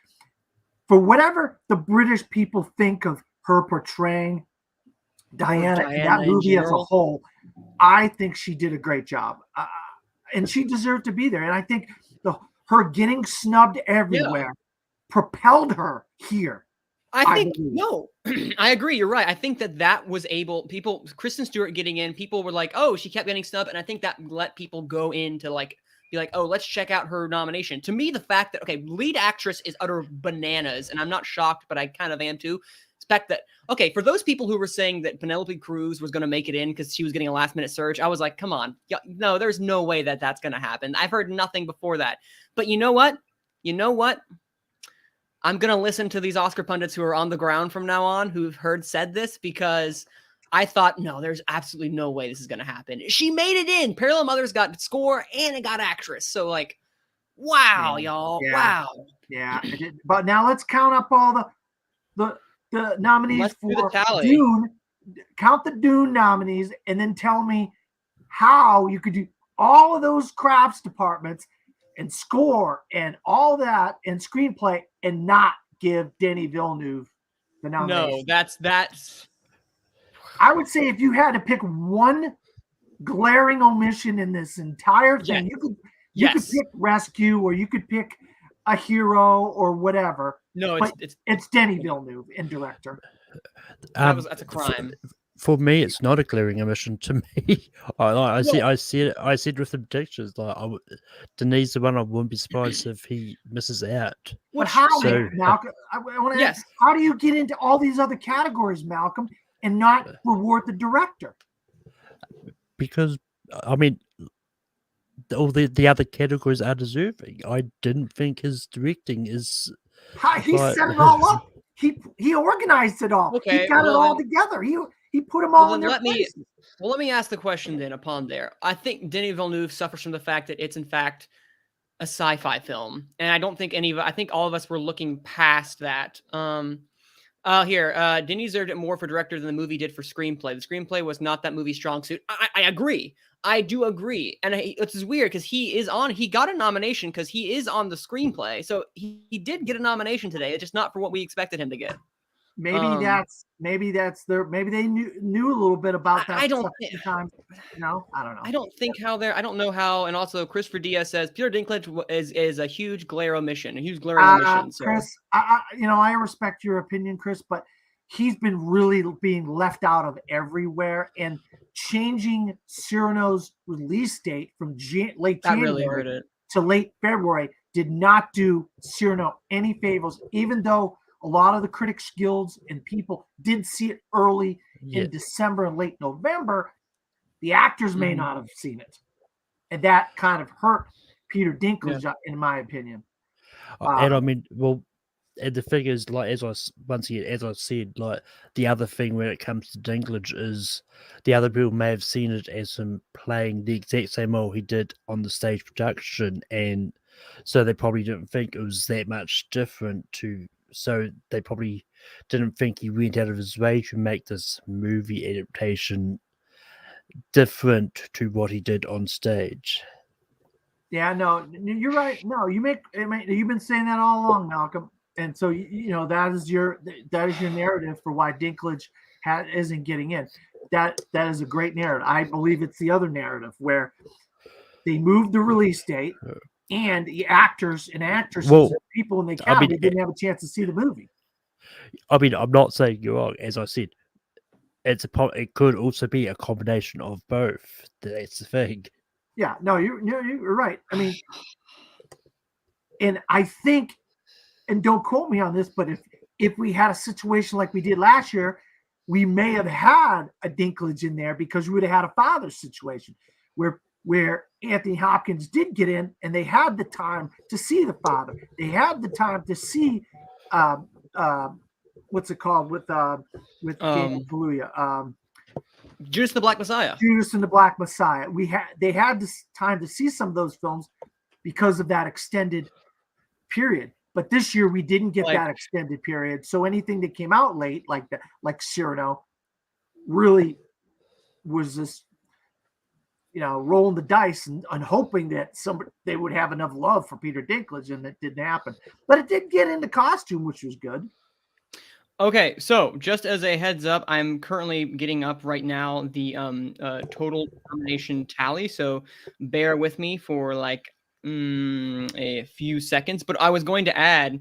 F: for whatever the British people think of her portraying Diana in that
D: in
F: movie as a
D: general.
F: whole, I think she did a great job, and she deserved to be there. And I think her getting snubbed everywhere propelled her here.
D: I think
F: believe.
D: no, I agree. You're right. I think that was Kristen Stewart getting in. People were like, "Oh, she kept getting snubbed," and I think that let people go in to be like, "Oh, let's check out her nomination." To me, the fact that lead actress is utter bananas, and I'm not shocked, but I kind of am too. Expect that. Okay, for those people who were saying that Penelope Cruz was going to make it in because she was getting a last minute surge, I was like, "Come on, no, there's no way that that's going to happen." I've heard nothing before that. But you know what? I'm going to listen to these Oscar pundits who are on the ground from now on who've said this, because I thought, no, there's absolutely no way this is going to happen. She made it in. Parallel Mothers got score and it got actress. So wow, y'all.
F: Yeah.
D: Wow.
F: Yeah. But now let's count up all the nominees
D: Let's do the
F: for
D: tally.
F: Dune. Count the Dune nominees and then tell me how you could do all of those crafts departments and score and all that and screenplay and not give Denis Villeneuve the nomination.
D: No, that's.
F: I would say if you had to pick one glaring omission in this entire thing, you could pick Rescue or you could pick a hero or whatever.
D: No,
F: it's Denis Villeneuve in director.
D: That's a crime.
E: For me, it's not a glaring omission. To me, I see it with the predictions. Like, Denis the one I wouldn't be surprised if he misses out.
F: But how, Malcolm? I want to ask, how do you get into all these other categories, Malcolm, and not reward the director?
E: Because I mean, all the other categories are deserving. I didn't think his directing is.
F: He set it all up. He organized it all.
D: Okay,
F: he got it all together. He put them all in their places.
D: Let me ask the question then upon there. I think Denis Villeneuve suffers from the fact that it's in fact a sci-fi film. And I don't think I think all of us were looking past that. Denis deserved it more for director than the movie did for screenplay. The screenplay was not that movie's strong suit. I agree. I do agree. And it's weird because he got a nomination because he is on the screenplay. So he did get a nomination today. It's just not for what we expected him to get.
F: Maybe maybe they knew a little bit about that.
D: I don't
F: know.
D: I don't know how. And also, Christopher Diaz says Peter Dinklage is a huge glaring omission. So.
F: Chris, I respect your opinion, Chris, but he's been really being left out of everywhere, and changing Cyrano's release date from late January to late February did not do Cyrano any favors, even though a lot of the critics guilds and people did see it early in December and late November. The actors may not have seen it. And that kind of hurt Peter Dinklage, in my opinion.
E: And I mean, and the thing is, like, as I said, like, the other thing when it comes to Dinklage is the other people may have seen it as him playing the exact same role he did on the stage production, and so they probably didn't think it was that much different so they probably didn't think he went out of his way to make this movie adaptation different to what he did on stage.
F: Yeah, no, you're right. No, you've been saying that all along, Malcolm. And so, that is your narrative for why Dinklage isn't getting in. That is a great narrative. I believe it's the other narrative where they moved the release date, and the actors and actresses and people in the academy didn't have a chance to see the movie.
E: I mean, I'm not saying you're wrong. As I said, it could also be a combination of both. That's the thing.
F: Yeah, no, you're right. I mean, and I think, and don't quote me on this, but if we had a situation like we did last year, we may have had a Dinklage in there because we would have had a father situation where Anthony Hopkins did get in, and they had the time to see the father. They had the time to see what's it called with Daniel Kaluuya,
D: Judas and the Black Messiah.
F: Judas and the Black Messiah. They had this time to see some of those films because of that extended period. But this year we didn't get that extended period. So anything that came out late, like Cyrano, really was this, rolling the dice and hoping that they would have enough love for Peter Dinklage, and that didn't happen. But it did get into costume, which was good.
D: Okay, so just as a heads up, I'm currently getting up right now the total nomination tally. So bear with me for a few seconds. But I was going to add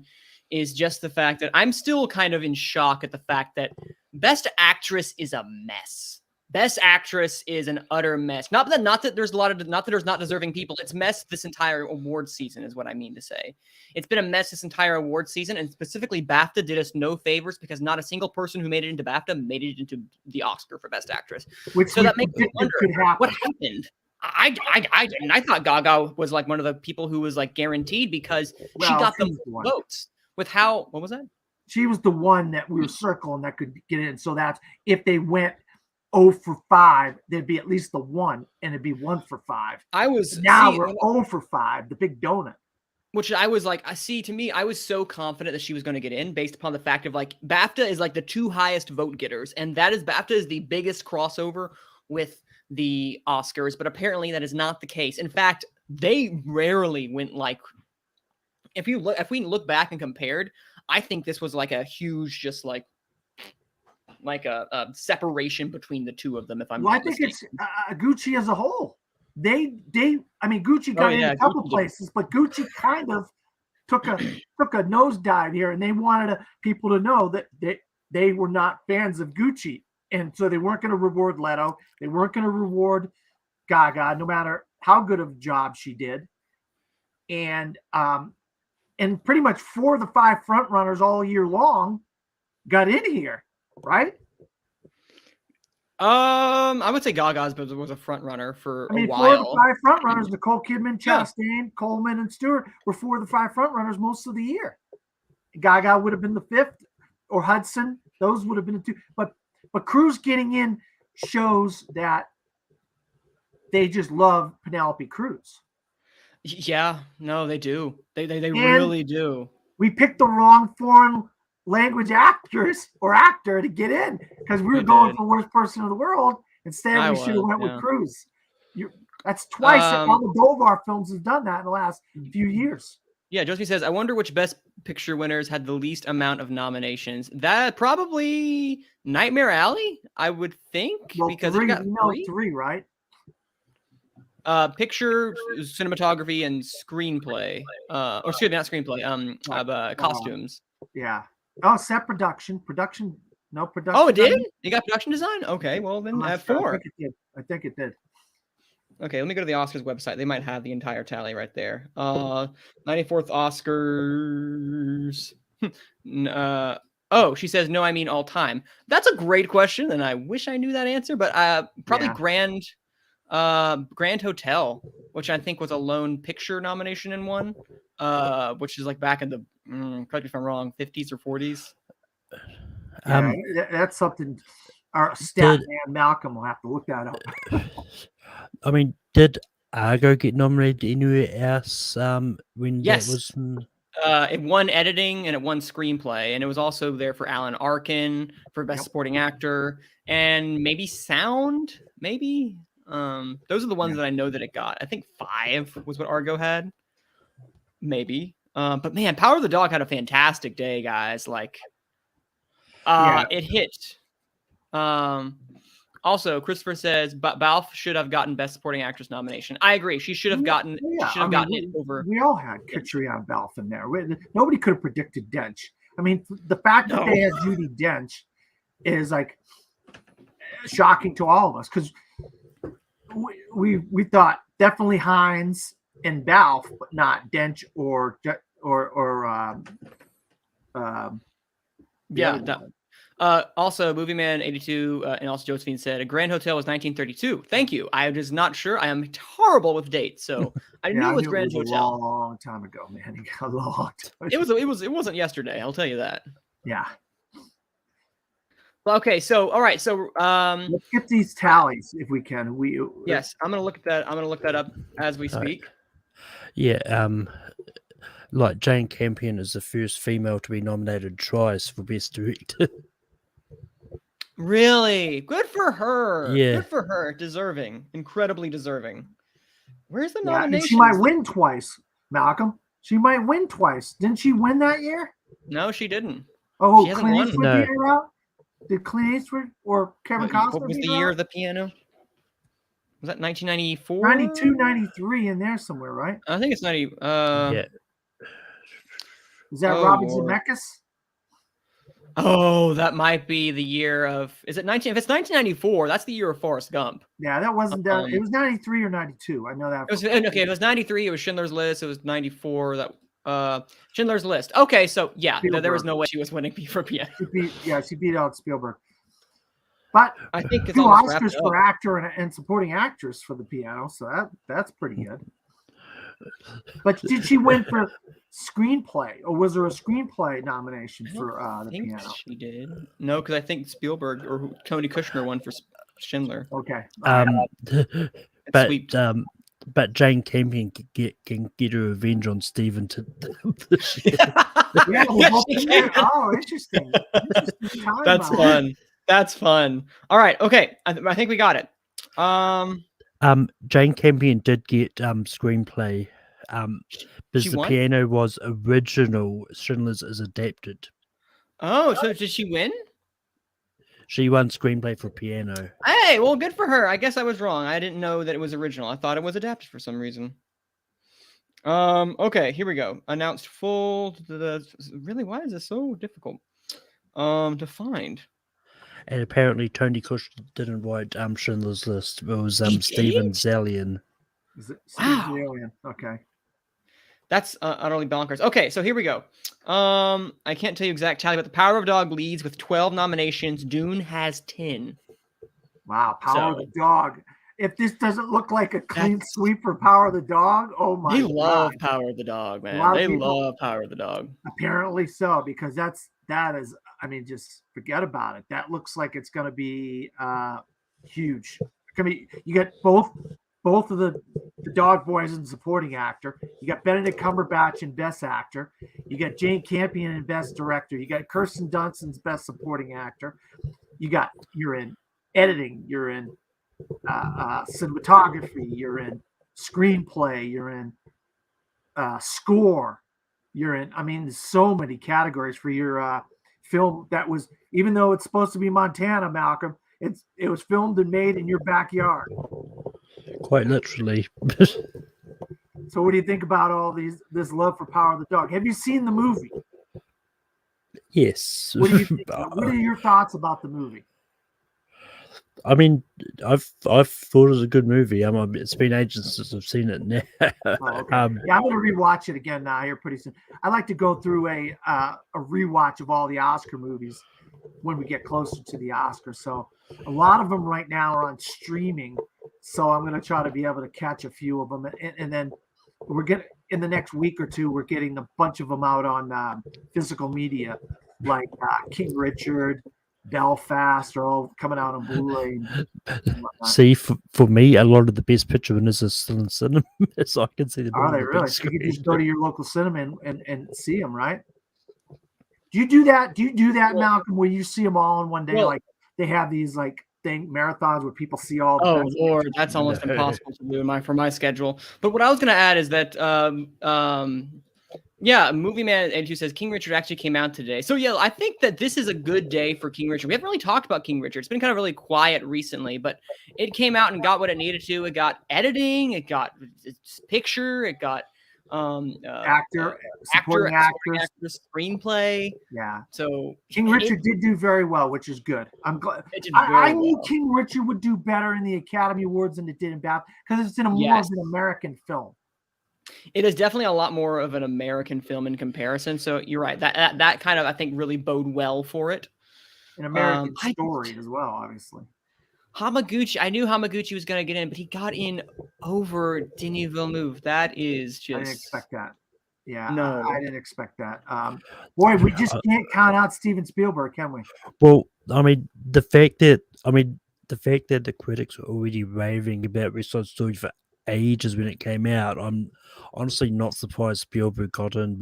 D: is just the fact that I'm still kind of in shock at the fact that Best Actress is a mess. Best Actress is an utter mess. Not that there's not deserving people. It's mess this entire award season is what I mean to say. It's been a mess this entire award season, and specifically BAFTA did us no favors because not a single person who made it into BAFTA made it into the Oscar for Best Actress. So that makes me wonder what happened. I thought Gaga was like one of the people who was like guaranteed because she got the votes with what was that?
F: She was the one that we were circling that could get in. So that's if they went 0 for 5, there'd be at least the 1, and it'd be 1 for 5. We're 0 for 5, the big donut.
D: Which I was like, to me, I was so confident that she was going to get in based upon the fact of BAFTA is like the 2 highest vote getters, and BAFTA is the biggest crossover with the Oscars, but apparently that is not the case. In fact, they rarely went like. If we look back and compared, I think this was like a huge, just like a separation between the two of them. If I'm
F: Well, I
D: not
F: think
D: mistaken.
F: it's Gucci as a whole. I mean, Gucci got in a couple places, but Gucci kind of took a nosedive here, and they wanted people to know that they were not fans of Gucci, and so they weren't going to reward Leto. They weren't going to reward Gaga, no matter how good of a job she did. And pretty much 4 of the 5 front runners all year long got in here, right?
D: I would say Gaga's was a front runner for a while.
F: 4 of the 5 front runners, Nicole Kidman, Chastain, Coleman, and Stewart, were 4 of the 5 front runners most of the year. Gaga would have been the 5th, or Hudson. Those would have been the 2. But Cruz getting in shows that they just love Penelope Cruz.
D: Yeah, no, they do. They really do.
F: We picked the wrong foreign language actor to get in because we were going for worst person in the world. Instead, we should have went with Cruz. That's twice Almodovar films have done that in the last few years.
D: Yeah, Josie says, I wonder which Best Picture winners had the least amount of nominations. That probably Nightmare Alley, I would think, because it got
F: 3, right?
D: Picture, cinematography, and screenplay. Or excuse me, not screenplay. Costumes.
F: Yeah. Oh, set production. No production.
D: Oh, it did? You got production design? Okay, well then at 4.
F: I think it did.
D: Okay, let me go to the Oscars website. They might have the entire tally right there. 94th Oscars. She says, no, I mean all time. That's a great question, and I wish I knew that answer, but probably Grand Hotel, which I think was a lone picture nomination in one, which is like back in the, correct me if I'm wrong, 50s or 40s.
F: That's something our stat man Malcolm will have to look that up.
E: I mean, did Argo get nominated anywhere else when
D: yes.
E: that was?
D: It won editing and it won screenplay, and it was also there for Alan Arkin for Best Supporting Actor and maybe sound, maybe. Those are the ones that I know that it got. I think 5 was what Argo had, maybe. But man, Power of the Dog had a fantastic day, guys. Like, it hit. Also, Christopher says, but Balfe should have gotten Best Supporting Actress nomination. I agree. She should have gotten.
F: Yeah.
D: Should have gotten it over.
F: We all had Catriona Balfe in there. Nobody could have predicted Dench. I mean, the fact that they had Judi Dench is like shocking to all of us because we thought definitely Hines and Balfe, but not Dench or
D: also, Movie Man 82 and also Josephine said a Grand Hotel was 1932. Thank you. I was not sure. I am horrible with dates, so I knew it was Grand Hotel.
F: A long time ago, man. A long time.
D: It wasn't yesterday. I'll tell you that.
F: Yeah.
D: Well, okay. So all right. So
F: let's get these tallies if we can.
D: Yes, I'm gonna look at that. I'm gonna look that up as we speak.
E: Yeah. Like Jane Campion is the first female to be nominated twice for Best Director.
D: Really? Good for her.
E: Yeah.
D: Good for her. Deserving. Incredibly deserving. Where's the nomination?
F: She might win twice, Malcolm. She might win twice. Didn't she win that year?
D: No, she didn't.
F: Oh,
D: she
F: Clint Eastwood beat her out? Did Clint Eastwood or Kevin Costner?
D: What was the year of the piano? Was that 1994?
F: 92, 93 in there somewhere, right?
D: I think it's 90.
E: Yeah.
F: Is that Robert Zemeckis?
D: Oh, that might be the year of. Is it 19? If it's 1994, that's the year of Forrest Gump.
F: Yeah, that wasn't that. It was 93 or 92. I know that.
D: Okay, if it was 93, it was Schindler's List. It was 94. That Schindler's List. Okay, so yeah, there was no way she was winning for piano.
F: She beat out Spielberg. But
D: I think it's
F: 2 Oscars for actor and supporting actress for the piano, so that's pretty good. But did she win for screenplay, or was there a screenplay nomination for the piano?
D: She did. No, because I think Spielberg or Tony Kushner won for Schindler.
F: Okay.
E: But Jane Campion can get her revenge on Steven this year.
F: Oh, interesting.
D: That's fun. That's fun. All right. Okay. I think we got it.
E: Jane Campion did get screenplay. Because
D: She
E: the
D: won?
E: piano was original. Schindler's is adapted.
D: Oh, so did she win?
E: She won screenplay for piano.
D: Hey, well, good for her. I guess I was wrong. I didn't know that it was original. I thought it was adapted for some reason. Okay, here we go. Announced full. Really, why is this so difficult? To find.
E: And apparently Tony Kush didn't write Schindler's List. It was
D: He
E: Steven
D: didn't?
E: Zalian.
F: Is it
D: Wow.
F: Steve Alien? Okay.
D: That's utterly bonkers. Okay, so here we go. I can't tell you exact tally, but The Power of Dog leads with 12 nominations. Dune has 10.
F: Wow, Power of
D: So-
F: the Dog. If this doesn't look like a clean
D: That's-
F: sweep for Power of the Dog, oh my
D: They
F: god.
D: love Power of the Dog, man.
F: lot of
D: They
F: people-
D: love Power of the Dog.
F: Apparently so, because that is, I mean, just forget about it. That looks like it's going to be huge. You get both of the dog boys in supporting actor. You got Benedict Cumberbatch in Best Actor. You got Jane Campion in Best Director. You got Kirsten Dunst's Best Supporting Actor. You're in editing. You're in cinematography. You're in screenplay. You're in score. You're in. I mean, there's so many categories for your film that was, even though it's supposed to be Montana, Malcolm, it was filmed and made in your backyard.
E: Quite literally.
F: So what do you think about all this love for Power of the Dog? Have you seen the movie?
E: Yes.
F: What do you think? What are your thoughts about the movie?
E: I mean, I've thought it was a good movie. It's been ages since I've seen it now.
F: Oh, okay. Yeah, I'm going to rewatch it again now here pretty soon. I like to go through a rewatch of all the Oscar movies when we get closer to the Oscars. So a lot of them right now are on streaming. So I'm going to try to be able to catch a few of them, and then we're getting in the next week or two. We're getting a bunch of them out on physical media, like King Richard, Belfast, are all coming out on Blu-ray.
E: See, for me, a lot of the best picture winners are still in cinema, so I can see them.
F: Are
E: on
F: they
E: the big
F: really? You can just
E: screen.
F: go to your local cinema and see them, right? Do you do that? Do you do that,
D: Well-
F: Malcolm, where you see them all in one day?
D: Well-
F: Like they have these marathons where people see all the
D: Oh
F: best
D: Lord, that's almost
E: No.
D: impossible to do for my schedule. But what I was going to add is that, Movie Man 82 says King Richard actually came out today. So yeah, I think that this is a good day for King Richard. We haven't really talked about King Richard. It's been kind of really quiet recently, but it came out and got what it needed to. It got editing, it got its picture, it got
F: supporting actors.
D: screenplay.
F: Yeah.
D: So
F: King Richard did do very well, which is good. I'm glad.
D: It did
F: I
D: very
F: knew
D: well.
F: King Richard would do better in the Academy Awards than it did in BAFTA because it's in more
D: Yes.
F: of an American film.
D: It is definitely a lot more of an American film in comparison. So you're right. That kind of, I think, really bode well for it.
F: An American
D: I-
F: story as well, obviously.
D: Hamaguchi, I knew Hamaguchi was going to get in, but he got in over Denis Villeneuve. That is just...
F: I didn't expect that. Yeah,
D: No.
F: I didn't expect that. Boy, we just can't count out Steven Spielberg, can we?
E: Well, I mean, the fact that the critics were already raving about West Side Story for ages when it came out, I'm honestly not surprised Spielberg got in.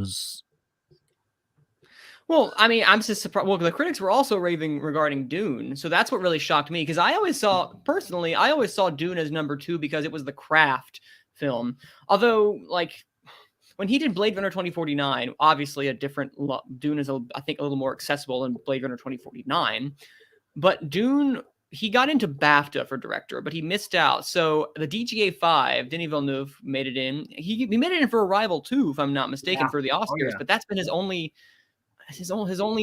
D: Well, I mean, I'm just surprised. Well, the critics were also raving regarding Dune. So that's what really shocked me, because I always saw Dune as number 2 because it was the craft film. Although, like, when he did Blade Runner 2049, obviously Dune is, I think, a little more accessible than Blade Runner 2049. But Dune, he got into BAFTA for director, but he missed out. So the DGA 5, Denis Villeneuve made it in. He made it in for Arrival 2, if I'm not mistaken,
F: Yeah.
D: for the Oscars.
F: yeah.
D: But that's been his only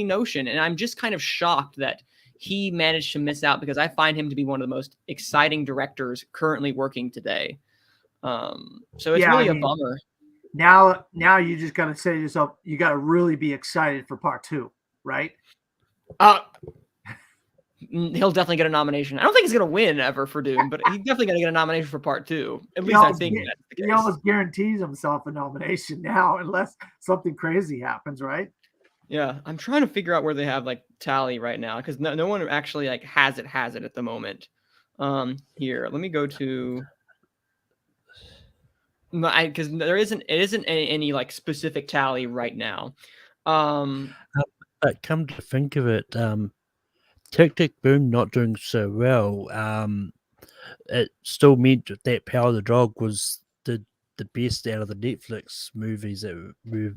D: notion. And I'm just kind of shocked that he managed to miss out, because I find him to be one of the most exciting directors currently working today. So it's
F: Yeah,
D: really
F: I
D: a
F: mean,
D: bummer.
F: Now you just got to say to yourself, you got to really be excited for part 2, right?
D: He'll definitely get a nomination. I don't think he's going to win ever for Dune, but he's definitely going to get a nomination for part 2. At least I think that's the
F: He
D: case.
F: almost guarantees himself a nomination now, unless something crazy happens, right?
D: Yeah, I'm trying to figure out where they have like tally right now, because no one actually like has it at the moment. Here, let me go to, because it isn't any like specific tally right now.
E: But come to think of it, Tick Tick Boom not doing so well. it still meant that Power of the Dog was the best out of the Netflix movies that were.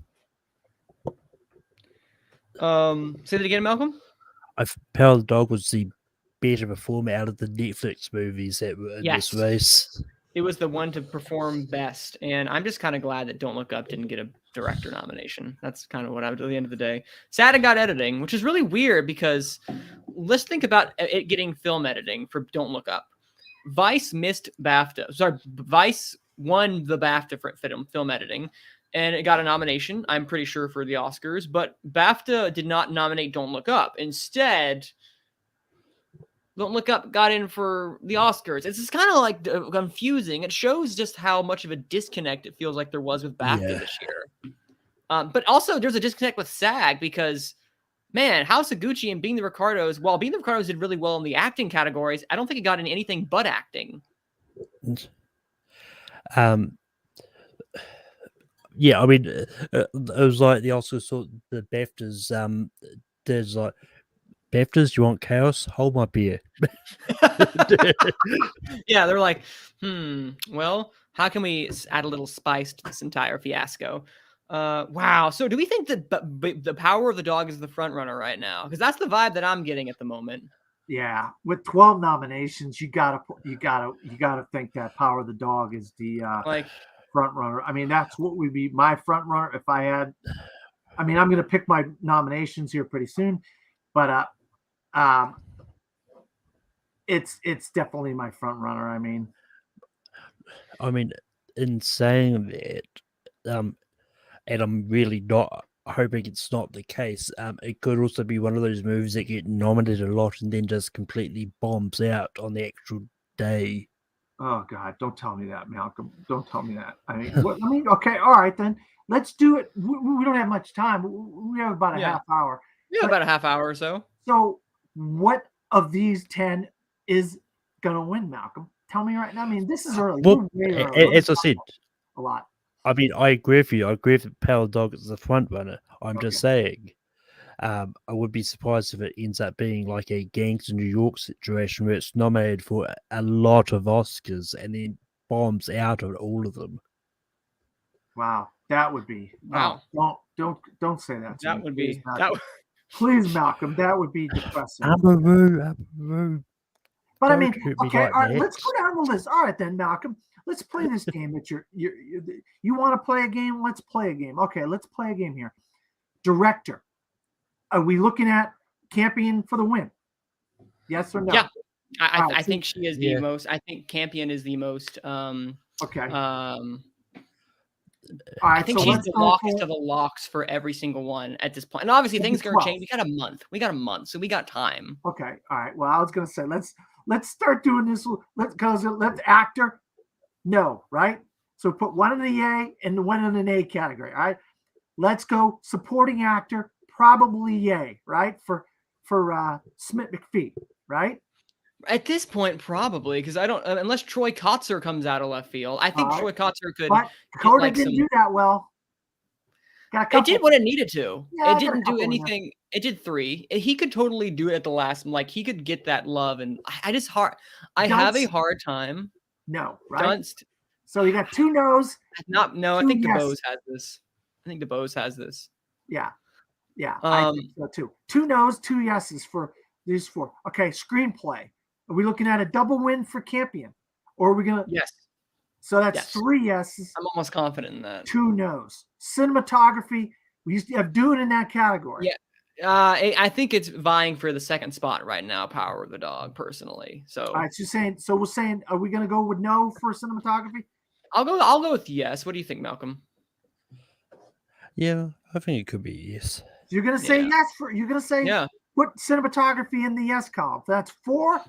D: Say that again, Malcolm.
E: Power of the Dog was the better performer out of the Netflix movies that were in
D: Yes.
E: this race.
D: It was the one to perform best, and I'm just kind of glad that Don't Look Up didn't get a director nomination. That's kind of what I would do at the end of the day. Sad it got editing, which is really weird because let's think about it getting film editing for Don't Look Up. Vice missed BAFTA. Sorry, Vice won the BAFTA for film editing, and it got a nomination, I'm pretty sure, for the Oscars, but BAFTA did not nominate Don't Look Up. Instead, Don't Look Up got in for the Oscars. It's just kind of like confusing. It shows just how much of a disconnect it feels like there was with BAFTA this year. But also, there's a disconnect with SAG because, man, House of Gucci and Being the Ricardos, while Being the Ricardos did really well in the acting categories, I don't think it got in anything but acting.
E: Yeah, I mean, it was like the Oscars saw the BAFTAs. There's like, BAFTAs, you want chaos? Hold my beer.
D: Yeah, they're like, well, how can we add a little spice to this entire fiasco? Wow. So do we think that the Power of the Dog is the front runner right now? Because that's the vibe that I'm getting at the moment.
F: Yeah, with 12 nominations, you gotta think that Power of the Dog is the front runner. I mean, that's what would be my front runner if I had. I mean, I'm gonna pick my nominations here pretty soon, but it's definitely my front runner. I mean,
E: in saying that, and I'm really not hoping it's not the case. It could also be one of those movies that get nominated a lot and then just completely bombs out on the actual day.
F: Oh God! Don't tell me that, Malcolm. Don't tell me that. I mean, okay, all right then. Let's do it. We don't have much time. We have about a half hour.
D: Yeah, about a half hour or so.
F: So, what of these 10 is gonna win, Malcolm? Tell me right now. I mean, this is early.
E: Well, as I said,
F: a lot.
E: I mean, I agree with you. I agree with Power Dog as the front runner. I'm just saying, I would be surprised if it ends up being like a Gangs of New York situation where it's nominated for a lot of Oscars and then bombs out of all of them.
F: Wow, that would be
D: wow.
F: Don't say that.
D: That would be
F: please, Malcolm. That would be depressing.
E: Abaru.
F: But I mean, okay, all right. Let's go down the list. All right, then, Malcolm. Let's play this game that you want to play a game? Let's play a game. Okay, let's play a game here. Director. Are we looking at Campion for the win? Yes or no?
D: Yeah. I think she is the most. I think Campion is the most.
F: Okay.
D: All right, I think
F: so
D: she's the locks to the locks for every single one at this point. And obviously things are going to change. We got a month. So we got time.
F: Okay. All right. Well, I was going to say, let's start doing this. Let's actor. No, right? So put one in the A and one in an A category. All right. Let's go supporting actor, probably yay, right? For Smith McPhee, right?
D: At this point, probably, because I don't, unless Troy Kotzer comes out of left field. I think Troy Kotzer could.
F: But Coda didn't do that well.
D: It did what it needed to. It didn't do anything. It did 3. He could totally do it at the last. Like he could get that love, and I have a hard time.
F: No, right?
D: Dunst.
F: So you got 2 no's.
D: I think DeBose has this. I think DeBose has this.
F: Yeah. I think so too. 2 no's, 2 yeses for these 4. Okay, screenplay. Are we looking at a double win for Campion, or are we gonna?
D: Yes.
F: So that's 3 yeses.
D: I'm almost confident in that.
F: 2 no's. Cinematography. We used to have Dune in that category.
D: Yeah. I think it's vying for the second spot right now, Power of the Dog, personally. So
F: all right, so we're saying, are we gonna go with no for cinematography?
D: I'll go with yes. What do you think, Malcolm?
E: Yeah, I think it could be yes.
F: You're gonna say yes you're gonna say put cinematography in the yes column. That's 4.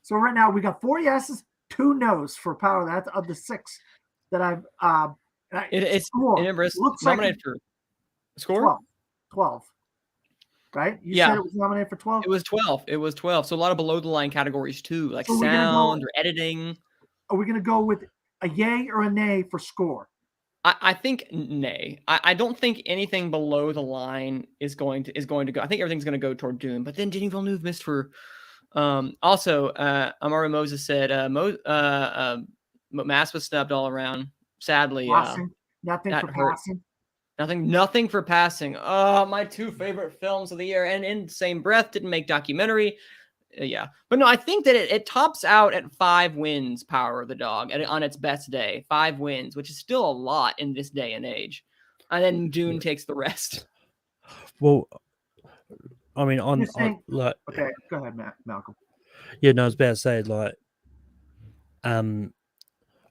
F: So right now we got 4 yeses, 2 no's for Power. That's of the 6 that I've
D: it's nominated for score
F: 12. Right? You said it was nominated for 12?
D: It was 12. So a lot of below the line categories too, like sound or editing.
F: Are we gonna go with a yay or a nay for score?
D: I think nay. I don't think anything below the line is going to go. I think everything's going to go toward Dune. But then Denis Villeneuve missed for Also, Amara Moses said Mass was snubbed all around. Sadly,
F: Passing. Nothing
D: that
F: for
D: hurt.
F: passing.
D: Nothing for passing. Oh, my two favorite films of the year, and in the same breath, didn't make documentary. Yeah, but no, I think that it tops out at 5 wins. Power of the Dog on its best day, 5 wins, which is still a lot in this day and age. And then Dune takes the rest.
E: Well, I mean, on like,
F: okay, go ahead, Malcolm.
E: Yeah, no, I was about to say, like,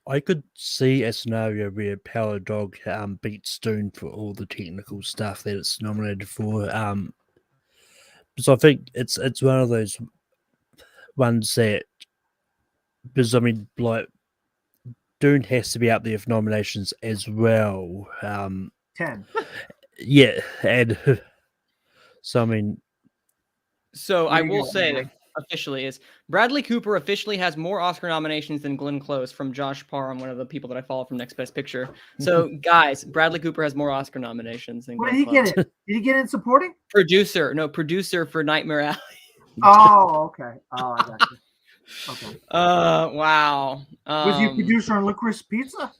E: I could see a scenario where Power of the Dog beats Dune for all the technical stuff that it's nominated for. So I think it's one of those ones that, because I mean, like, Dune has to be up there for nominations as well.
F: 10.
E: Yeah, and so I mean,
D: so I will say officially is Bradley Cooper officially has more Oscar nominations than Glenn Close from Josh Parham, one of the people that I follow from Next Best Picture. So guys, Bradley Cooper has more Oscar nominations than
F: Where
D: Glenn
F: did he
D: Close.
F: get it? Did he get it in supporting?
D: Producer for Nightmare Alley.
F: Oh, okay. Oh, I got you. Okay.
D: Wow.
F: Was you producer on Licorice Pizza?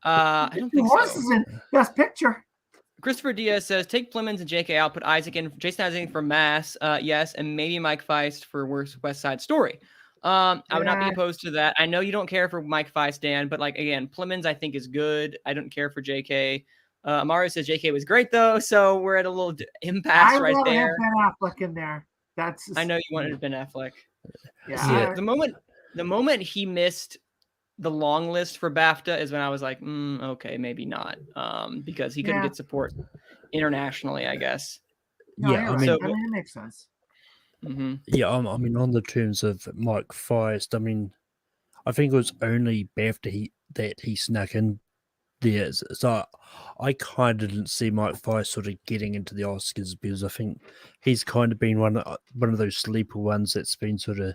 D: I don't think
F: Horses
D: so.
F: in Best Picture.
D: Christopher Diaz says, take Plemons and J.K. out, put Jason Isaac for Mass, yes, and maybe Mike Feist for West Side Story. I would not be opposed to that. I know you don't care for Mike Feist, Dan, but like again, Plemons I think is good. I don't care for J.K. Amari says J.K. was great though, so we're at a little impasse right there.
F: I have Ben Affleck in there. I
D: know you wanted Ben Affleck.
F: Yeah.
D: The moment he missed the long list for BAFTA is when I was like, okay, maybe not, because he couldn't get support internationally, I guess.
F: No, yeah, I mean, it makes sense.
D: Mm-hmm.
E: Yeah, I mean, on the terms of Mike Feist, I mean, I think it was only BAFTA that he snuck in there. So I kind of didn't see Mike Feist sort of getting into the Oscars because I think he's kind of been one of those sleeper ones that's been sort of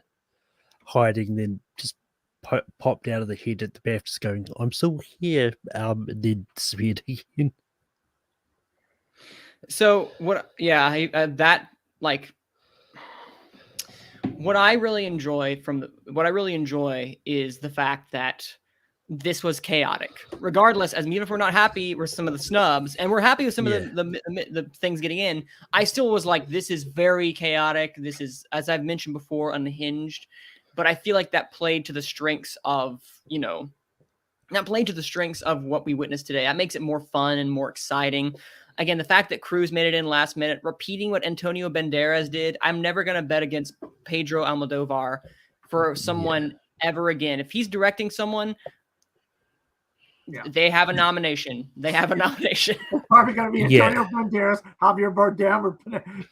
E: hiding, then just popped out of the head at the BAFTAs going, I'm still here, and then disappeared again.
D: So what I really enjoy is the fact that this was chaotic. Regardless, even if we're not happy with some of the snubs, and we're happy with some of the things getting in, I still was like, this is very chaotic. This is, as I've mentioned before, unhinged. But I feel like that played to the strengths of, what we witnessed today. That makes it more fun and more exciting. Again, the fact that Cruz made it in last minute, repeating what Antonio Banderas did. I'm never going to bet against Pedro Almodovar for someone ever again. If he's directing someone, they have a nomination. It's
F: probably going to be Antonio Banderas, Javier Bardem, or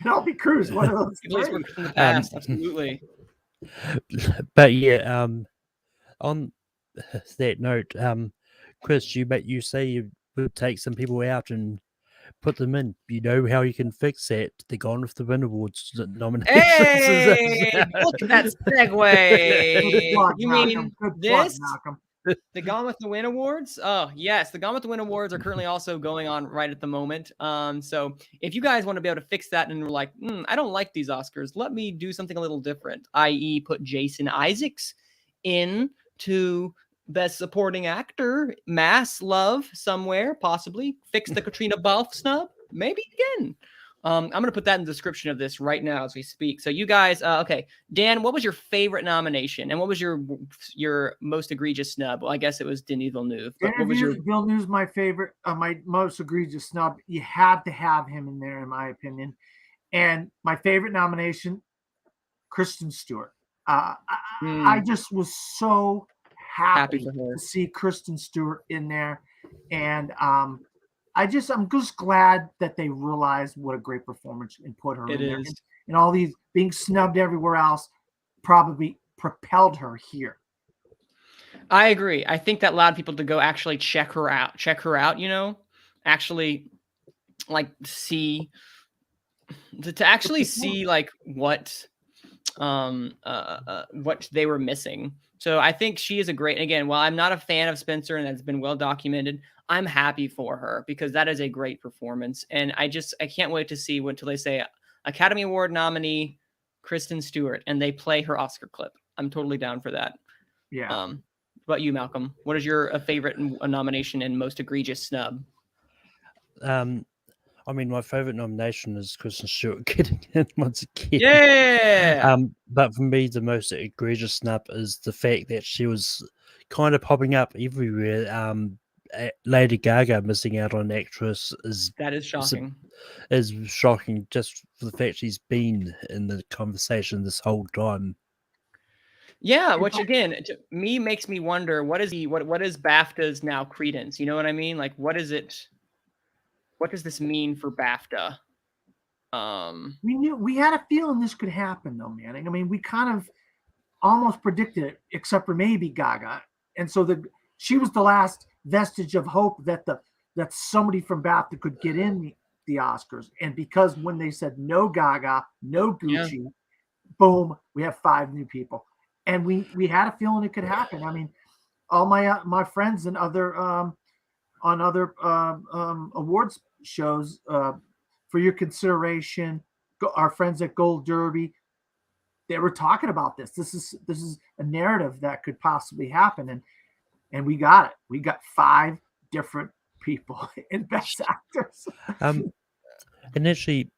F: Penelope Cruz. One of those
D: three. In the past, absolutely.
E: But yeah, on that note, Chris, you say you would take some people out and put them in. You know how you can fix that? The Gone with the Wind Awards nominations.
D: Hey, look at that segue. You mean this? The Gone with the Wind Awards? Oh, yes. The Gone with the Wind Awards are currently also going on right at the moment. So if you guys want to be able to fix that and we're like, I don't like these Oscars, let me do something a little different, i.e. put Jason Isaacs in to Best Supporting Actor, Mass Love somewhere, possibly. Fix the Katrina Balfe snub, maybe again. I'm going to put that in the description of this right now as we speak. So you guys, okay. Dan, what was your favorite nomination? And what was your most egregious snub? Well, I guess it was Denis Villeneuve. But what was your...
F: Villeneuve's my favorite, my most egregious snub. You had to have him in there, in my opinion. And my favorite nomination, Kristen Stewart. I just was so happy to see Kristen Stewart in there. And I'm just glad that they realized what a great performance and put her in there. And all these being snubbed everywhere else probably propelled her here.
D: I agree. I think that allowed people to go actually check her out, actually like see like what they were missing. So I think she is a great, again, while I'm not a fan of Spencer and that's been well documented, I'm happy for her because that is a great performance. And I can't wait to see until they say Academy Award nominee Kristen Stewart, and they play her Oscar clip. I'm totally down for that.
F: Yeah.
D: What about you, Malcolm? What is your favorite nomination and most egregious snub?
E: I mean, my favorite nomination is Kristen Stewart getting it once again.
D: Yeah.
E: But for me, the most egregious snub is the fact that she was kind of popping up everywhere. Lady Gaga missing out on an actress is
D: shocking.
E: Is shocking just for the fact she's been in the conversation this whole time.
D: Yeah, which again to me makes me wonder what is BAFTA's now credence? You know what I mean? Like, what is it? What does this mean for BAFTA?
F: We had a feeling this could happen, though, man. I mean, we kind of almost predicted it, except for maybe Gaga, and so she was the last vestige of hope that somebody from BAFTA could get in the Oscars. And because when they said no Gaga, no Gucci, boom, we have 5 new people, and we had a feeling it could happen. I mean, all my friends and other on other awards shows, for your consideration, our friends at Gold Derby, they were talking about this. This is a narrative that could possibly happen, and we got it. We got 5 different people in Best Actors.
E: And actually,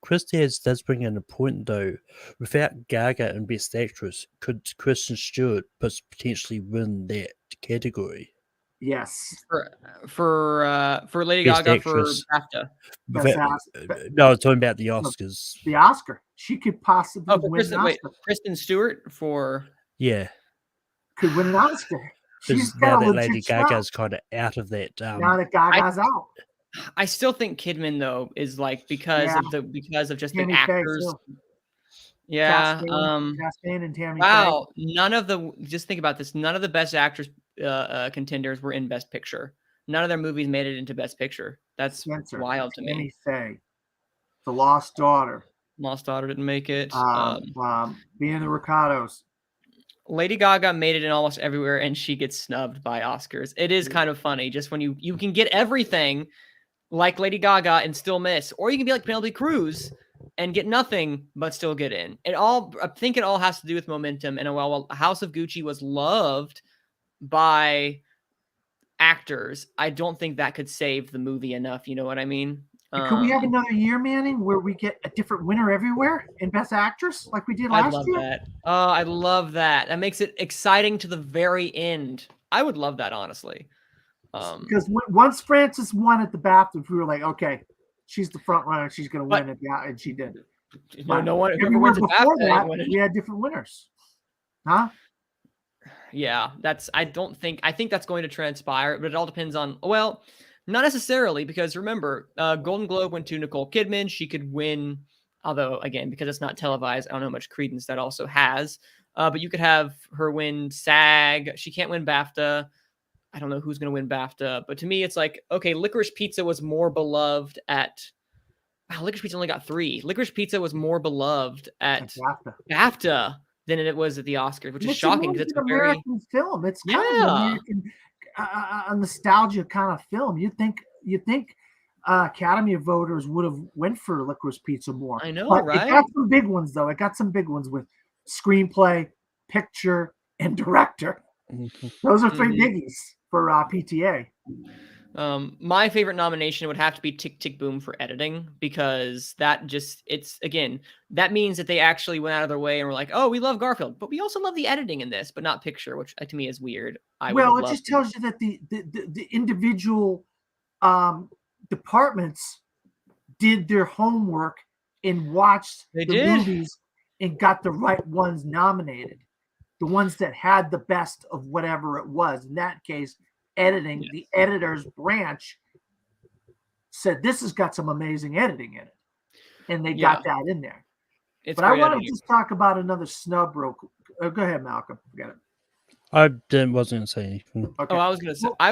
E: Chris does bring in a point though. Without Gaga and Best Actress, could Kristen Stewart potentially win that category?
F: Yes.
D: For Lady
E: Best
D: Gaga
E: Actress.
D: for BAFTA.
E: No, I was talking about the Oscars.
F: The Oscar. She could possibly win an Oscar.
D: Kristen Stewart for
F: could win an Oscar.
E: Because now that Lady Gaga's kind of out of that.
F: Now that Gaga's out.
D: I still think Kidman though is like because of just
F: Tammy
D: the actors.
F: Yeah. Chastain and Tammy.
D: Wow. Just think about this. None of the Best Actress contenders were in Best Picture. None of their movies made it into Best Picture. That's wild to me.
F: Faye, The Lost Daughter.
D: Lost Daughter didn't make it.
F: Being the Ricardos.
D: Lady Gaga made it in almost everywhere, and she gets snubbed by Oscars. It is kind of funny. Just when you can get everything like Lady Gaga and still miss, or you can be like Penelope Cruz and get nothing but still get in. I think it all has to do with momentum. And while House of Gucci was loved by actors, I don't think that could save the movie enough. You know what I mean?
F: Could we have another year, Manning, where we get a different winner everywhere in Best Actress like we did last year?
D: That. Oh, I love that. That makes it exciting to the very end. I would love that, honestly.
F: Because once Frances won at the BAFTA, we were like, okay, she's the front runner. She's going to win it. Yeah, and she did.
D: No one
F: everywhere before that, we had different winners. Huh?
D: Yeah, I think that's going to transpire, but it all depends on, well, not necessarily, because remember, Golden Globe went to Nicole Kidman. She could win, although, again, because it's not televised, I don't know how much credence that also has. But you could have her win SAG. She can't win BAFTA. I don't know who's going to win BAFTA. But to me, it's like, okay, Licorice Pizza was more beloved at... Wow, Licorice Pizza only got 3. Licorice Pizza was more beloved at BAFTA than it was at the Oscars, which is shocking because it's a very
F: American film. It's kind of an American, a nostalgia kind of film. You think Academy of voters would have went for Licorice Pizza more.
D: I know,
F: but
D: right?
F: It got some big ones though. It got some big ones with screenplay, picture, and director. Those are 3 biggies for PTA.
D: My favorite nomination would have to be Tick Tick Boom for editing, because that means that they actually went out of their way and were like, oh, we love Garfield, but we also love the editing in this, but not picture, which to me is weird.
F: It just tells you that the individual departments did their homework and watched the movies and got the right ones nominated. The ones that had the best of whatever it was. In that case, editing, the editor's branch said this has got some amazing editing in it, and they got that in there. But I want to just talk about another snub real quick. Go ahead, Malcolm. Forget it.
E: I wasn't going to say anything.
F: Okay.
D: Oh, I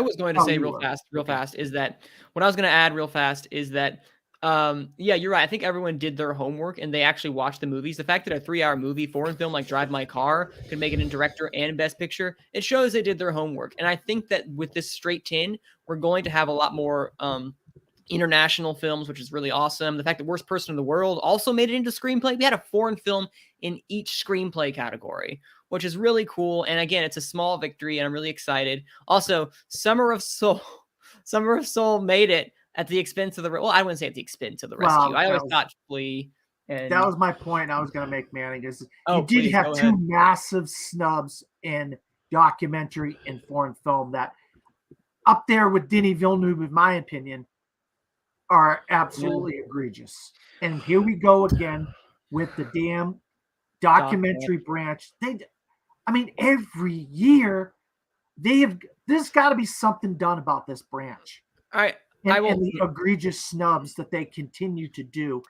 D: was going to say real fast is that what I was going to add real fast is that yeah, you're right. I think everyone did their homework and they actually watched the movies. The fact that a 3-hour movie, foreign film like Drive My Car, could make it in director and Best Picture, it shows they did their homework. And I think that with this straight 10, we're going to have a lot more international films, which is really awesome. The fact that Worst Person in the World also made it into screenplay. We had a foreign film in each screenplay category, which is really cool. And again, it's a small victory, and I'm really excited. Also, Summer of Soul made it at the expense of the. Well, I wouldn't say at the expense of the Rescue. I always thought Flea. And
F: that was my point. I was going to make, Manning. Is
D: Oh,
F: you did
D: please,
F: have
D: go
F: two
D: ahead.
F: massive snubs in documentary and foreign film that up there with Denis Villeneuve, in my opinion, are absolutely egregious. And here we go again with the damn documentary branch. Every year there's got to be something done about this branch.
D: All right.
F: And the egregious snubs that they continue to do.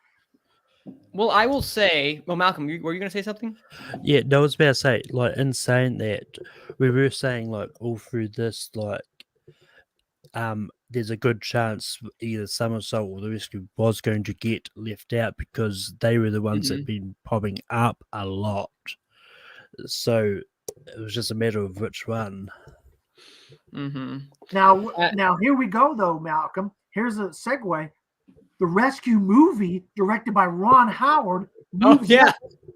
D: Well, I will say, Malcolm, were you going to say something?
E: Yeah, no, I was about to say, like, in saying that, we were saying, like, all through this, like, there's a good chance either Somersault or the Rescue was going to get left out because they were the ones that had been popping up a lot. So it was just a matter of which one.
F: Now here we go, though, Malcolm. Here's a segue. The Rescue movie, directed by Ron Howard, moves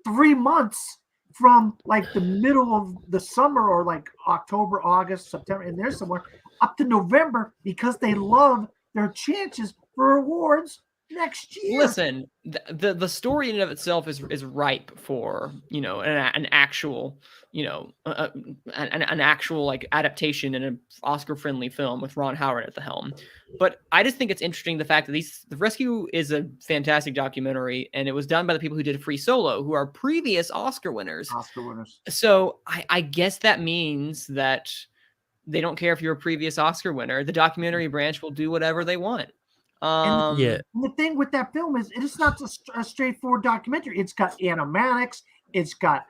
F: 3 months from like the middle of the summer, or like October, August, September, in there somewhere, up to November, because they love their chances for awards next year.
D: Listen, the story in and of itself is ripe for, an actual, an actual like adaptation in an Oscar-friendly film with Ron Howard at the helm. But I just think it's interesting the fact that The Rescue is a fantastic documentary, and it was done by the people who did Free Solo, who are previous Oscar winners. So I guess that means that they don't care if you're a previous Oscar winner. The documentary branch will do whatever they want.
F: And the thing with that film is it's not a straightforward documentary. It's got animatics, it's got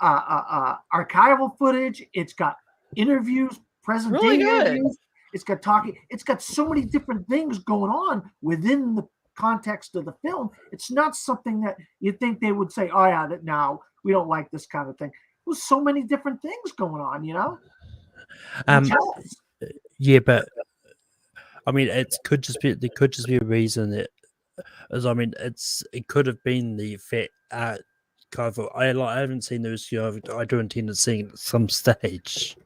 F: archival footage, it's got interviews, present day interviews, it's got talking, it's got so many different things going on within the context of the film. It's not something that you think they would say, oh yeah, that now we don't like this kind of thing. There's so many different things going on,
E: Yeah, but I mean, there could just be a reason that, it could have been the fact. I haven't seen the Rescue. I do intend to see it at some stage,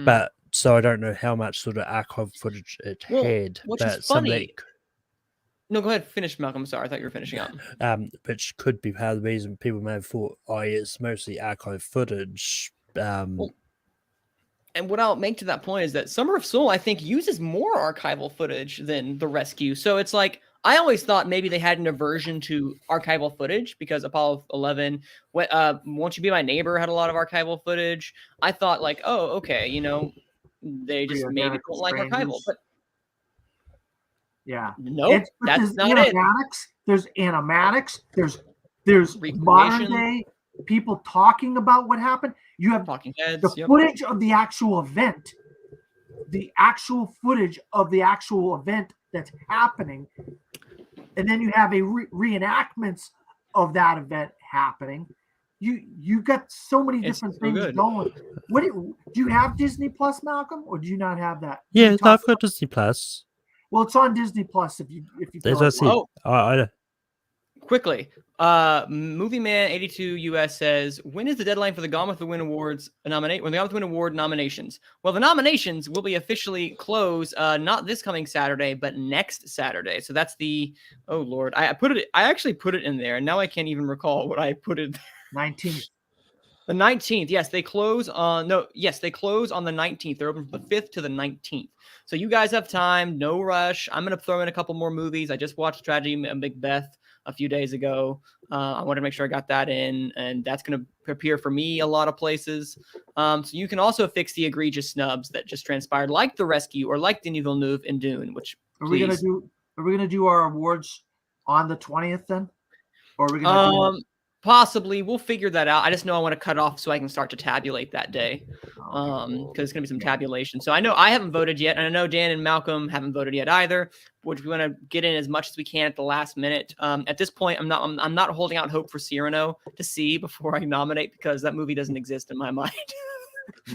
E: but so I don't know how much sort of archive footage it had.
D: Which
E: but
D: is funny. No, go ahead. Finish, Malcolm. I'm sorry, I thought you were finishing up.
E: Which could be part of the reason people may have thought, it's mostly archive footage.
D: And what I'll make to that point is that Summer of Soul, I think, uses more archival footage than The Rescue. So it's like, I always thought maybe they had an aversion to archival footage because Apollo 11, Won't You Be My Neighbor had a lot of archival footage. I thought like, oh, okay, they just maybe don't like archival. But nope, that's not it.
F: There's animatics. There's modern day people talking about what happened. You have
D: talking heads,
F: the footage of the actual event, that's happening, and then you have a reenactments of that event happening. You got so many different things going. Do you have Disney Plus, Malcolm, or do you not have that?
E: Yeah, I've got Disney Plus.
F: Well, it's on Disney Plus if you.
E: There's
D: Quickly, Movie Man 82 US says, when is the deadline for the Gone with the Wind Awards nominate? When the Gone with the Wind Award nominations? Well, the nominations will be officially closed not this coming Saturday, but next Saturday. So that's the I actually put it in there, and now I can't even recall what I put it there.
F: 19th.
D: The 19th. Yes, they close on the 19th. They're open from the 5th to the 19th. So you guys have time, no rush. I'm gonna throw in a couple more movies. I just watched Tragedy of Macbeth a few days ago. I wanted to make sure I got that in, and that's going to appear for me a lot of places. So you can also fix the egregious snubs that just transpired, like The Rescue or like Denis Villeneuve in Dune. Which
F: are we gonna do our awards on the 20th then, or are we gonna
D: possibly? We'll figure that out. I just know I want to cut off so I can start to tabulate that day, because it's going to be some tabulation. So I know I haven't voted yet, and I know Dan and Malcolm haven't voted yet either, which we want to get in as much as we can at the last minute. At this point, I'm not holding out hope for Cyrano to see before I nominate, because that movie doesn't exist in my mind.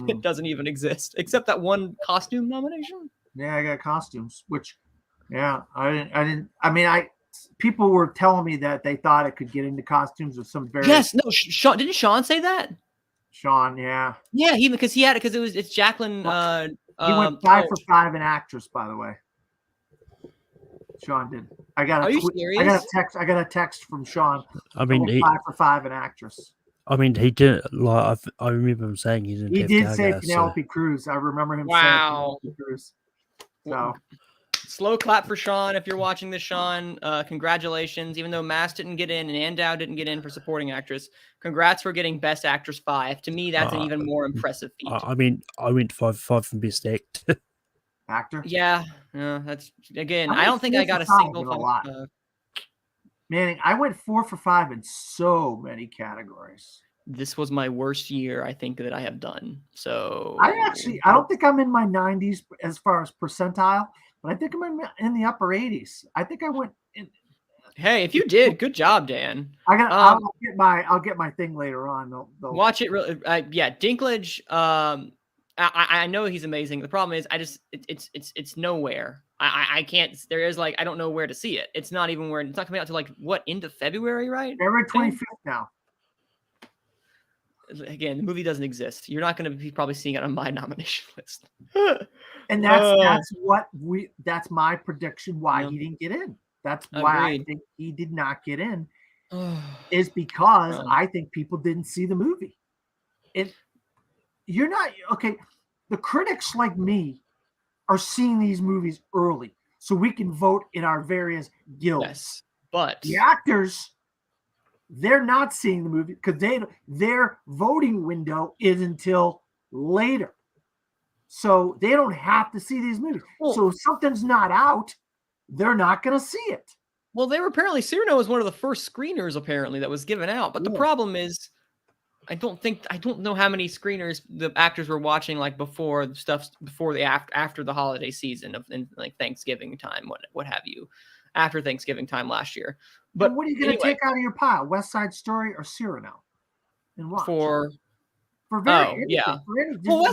D: It doesn't even exist, except that one costume nomination.
F: Yeah, I got costumes, which Yeah, people were telling me that they thought it could get into costumes of some very.
D: Yes, no, Sean, didn't Sean say that?
F: Sean, yeah.
D: Yeah, it's Jacqueline.
F: He went 5 for 5 in actress, by the way. Sean did.
D: Are you serious?
F: I got a text from Sean.
E: I mean,
F: 5 for 5 in actress.
E: I mean, he did. Like, I remember him saying he didn't.
F: He
E: have
F: did
E: Gaga,
F: say Penelope Cruz. I remember him saying Penelope Cruz. So.
D: Slow clap for Sean. If you're watching this, Sean, congratulations. Even though Mass didn't get in and Andow didn't get in for supporting actress, congrats for getting Best Actress 5. To me, that's an even more impressive feat.
E: I mean, I went 5 for 5 from Best
F: Actor.
D: Yeah, that's again. I don't think I got a single.
F: Manning, I went 4 for 5 in so many categories.
D: This was my worst year, I think, that I have done. So
F: I don't think I'm in my 90s as far as percentile. But I think I'm in the upper 80s. I think I went in.
D: Hey, if you did, good job, Dan.
F: I'll get my thing later on. They'll
D: watch it. Really, yeah, Dinklage. I know he's amazing. The problem is, it's nowhere. I can't. There is I don't know where to see it. It's not even where. It's not coming out to what, into February, right?
F: February 25th now.
D: Again, the movie doesn't exist. You're not going to be probably seeing it on my nomination list.
F: And that's my prediction why he didn't get in. That's why I think he did not get in is because I think people didn't see the movie. You're not okay. The critics like me are seeing these movies early so we can vote in our various guilds.
D: Yes, but
F: the actors, they're not seeing the movie because their voting window is until later. So they don't have to see these movies. So if something's not out, they're not going to see it.
D: Well, they were apparently, Cyrano was one of the first screeners apparently that was given out. But the problem is, I don't know how many screeners the actors were watching before after the holiday season in Thanksgiving time, what have you, after Thanksgiving time last year. But
F: what are you going to take out of your pile, West Side Story or Cyrano? And watch
D: West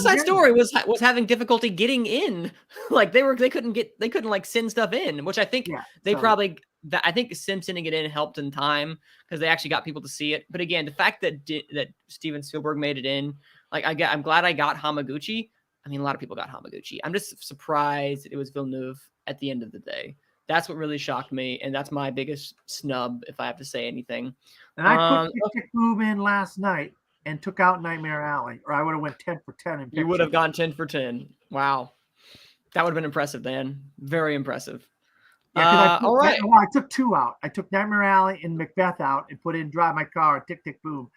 D: Side Story was having difficulty getting in. They couldn't send stuff in, which I think I think sending it in helped in time because they actually got people to see it. But again, the fact that Steven Spielberg made it in, I'm glad I got Hamaguchi. I mean, a lot of people got Hamaguchi. I'm just surprised it was Villeneuve at the end of the day. That's what really shocked me, and that's my biggest snub, if I have to say anything.
F: And I put Tick Tick Boom in last night and took out Nightmare Alley, or I would have went 10 for 10 in picture.
D: You would have gone 10 for 10. Wow. That would have been impressive, Dan. Very impressive.
F: Yeah,
D: all right.
F: I took 2 out. I took Nightmare Alley and Macbeth out and put in Drive My Car and Tick Tick Boom.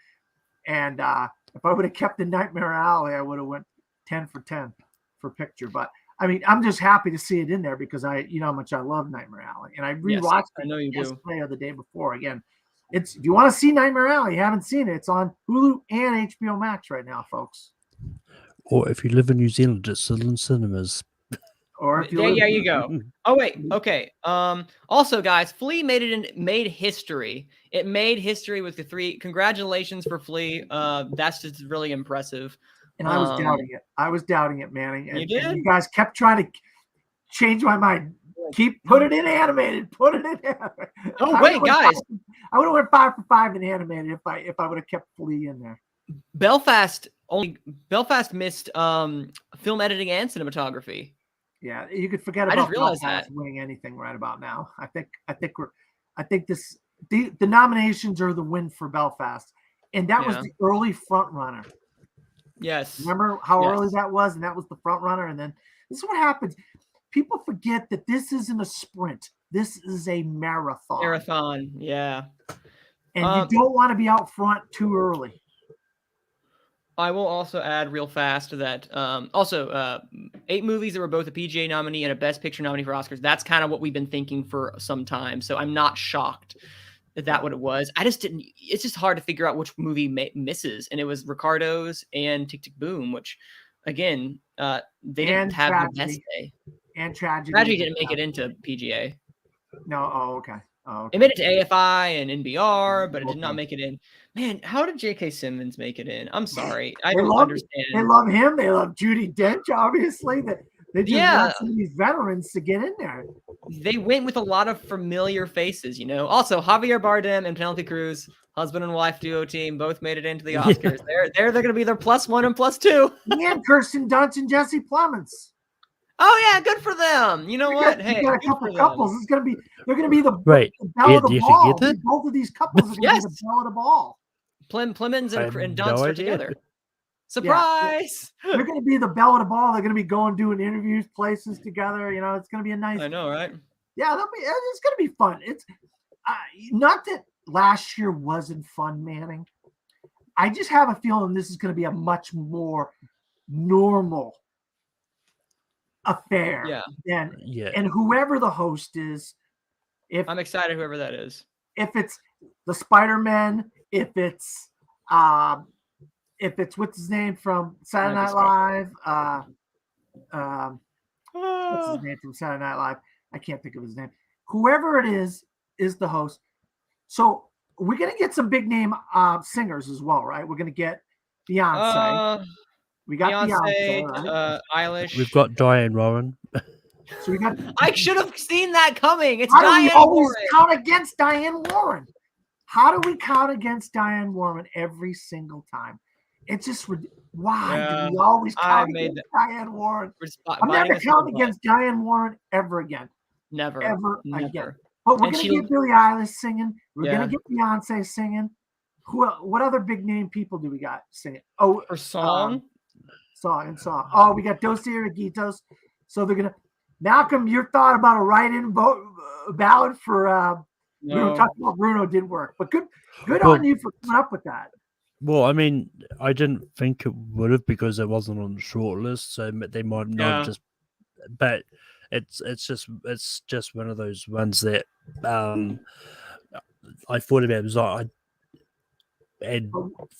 F: And if I would have kept the Nightmare Alley, I would have went 10 for 10 for picture. But I mean, I'm just happy to see it in there because you know how much I love Nightmare Alley. And I rewatched it yesterday or the day before. Again, if you want to see Nightmare Alley, you haven't seen it, it's on Hulu and HBO Max right now, folks.
E: Or if you live in New Zealand, it's still in cinemas.
F: Or if
D: you go. Oh wait, okay. Also, guys, Flea made history. It made history with the 3. Congratulations for Flea. That's just really impressive.
F: And I was doubting it. I was doubting it, Manning. And,
D: you did?
F: And you guys kept trying to change my mind. Put it in animated. Put it in animated.
D: Oh wait, guys!
F: I would have went 5 for 5 in animated if I would have kept Flea in there. Belfast
D: missed film editing and cinematography.
F: Yeah, you could forget about Belfast winning anything right about now. I think the nominations are the win for Belfast, and that was the early front runner.
D: Yes.
F: Remember how early that was, and that was the front runner. And then this is what happens. People forget that this isn't a sprint. This is a marathon.
D: Yeah.
F: And you don't want to be out front too early.
D: I will also add real fast that 8 movies that were both a PGA nominee and a Best Picture nominee for Oscars. That's kind of what we've been thinking for some time. So I'm not shocked that what it was. It's just hard to figure out which movie misses. And it was Ricardo's and Tick Tick Boom, which again, they didn't have the best day.
F: And Tragedy.
D: Tragedy didn't make it into PGA.
F: No. Oh, okay.
D: It made it to AFI and NBR, but it did not make it in. Man, how did J.K. Simmons make it in? I'm sorry. I don't understand.
F: They love him. They love Judi Dench, obviously. They just want some of these veterans to get in there.
D: they went with a lot of familiar faces, you know. Also, Javier Bardem and Penelope Cruz, husband and wife duo team, both made it into the Oscars. They're going to be their +1 and +2.
F: And Kirsten Dunst and Jesse Plemons.
D: Oh yeah, good for them. You know what?
F: You
D: Hey,
F: got a
D: good
F: couple
D: for them.
F: couples. They're gonna be the
E: Right.
F: belle of the
E: Do you
F: ball.
E: forget that?
F: Both of these couples are gonna
D: Yes.
F: be the belle of the ball.
D: Plemons
E: I
D: and
E: had
D: Dunst
E: no
D: are
E: idea.
D: together. Surprise!
F: They're gonna be the belle of the ball. They're gonna be going doing interviews, places together. You know, it's gonna be a nice.
D: I know, right?
F: Yeah, it's gonna be fun. It's not that last year wasn't fun, Manning. I just have a feeling this is gonna be a much more normal affair.
D: Yeah.
F: And whoever the host is,
D: I'm excited, whoever that is.
F: If it's the Spider-Man, if it's what's his name from Saturday Night Live, what's his name from Saturday Night Live? I can't think of his name. Whoever it is the host. So we're gonna get some big name singers as well, right? We're gonna get Beyonce. We got Beyonce, right?
D: Eilish.
E: We've got Diane Warren.
F: So we got.
D: I should have seen that coming. It's
F: How
D: Diane
F: do we always
D: Warren.
F: count against Diane Warren? How do we count against Diane Warren every single time? It's just why do we always count against Diane Warren? I'm never counting against Diane Warren ever again.
D: Never.
F: Ever again. But we're gonna get Billie Eilish singing. We're gonna get Beyonce singing. What other big name people do we got singing? Oh,
D: for song.
F: Song. Oh, we got Dos Iraguitos. So they're gonna. Malcolm, your thought about a write-in ballot for we were talking about Bruno didn't work, but good on you for coming up with that.
E: Well, I mean, I didn't think it would have because it wasn't on the short list, so they might not have just. But it's just one of those ones that I thought about because I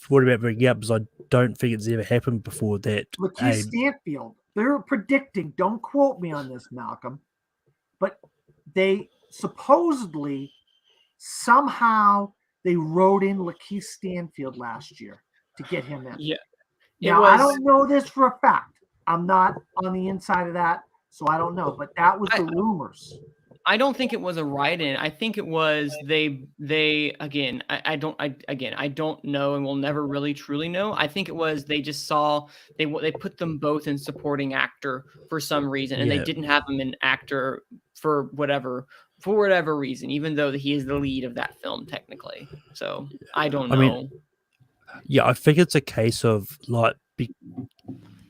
E: thought about bringing up because I don't think it's ever happened before that.
F: Lakeith Stanfield, they're predicting. Don't quote me on this, Malcolm, but they supposedly somehow they wrote in Lakeith Stanfield last year to get him in.
D: Yeah.
F: Now I don't know this for a fact. I'm not on the inside of that, so I don't know. But that was the rumors.
D: I don't think it was a write-in. I think it was they again. I don't know, and we'll never really truly know. I think it was they just saw they put them both in supporting actor for some reason, and they didn't have him in actor for whatever reason, even though he is the lead of that film technically. So I don't know.
E: I mean, I think it's a case of like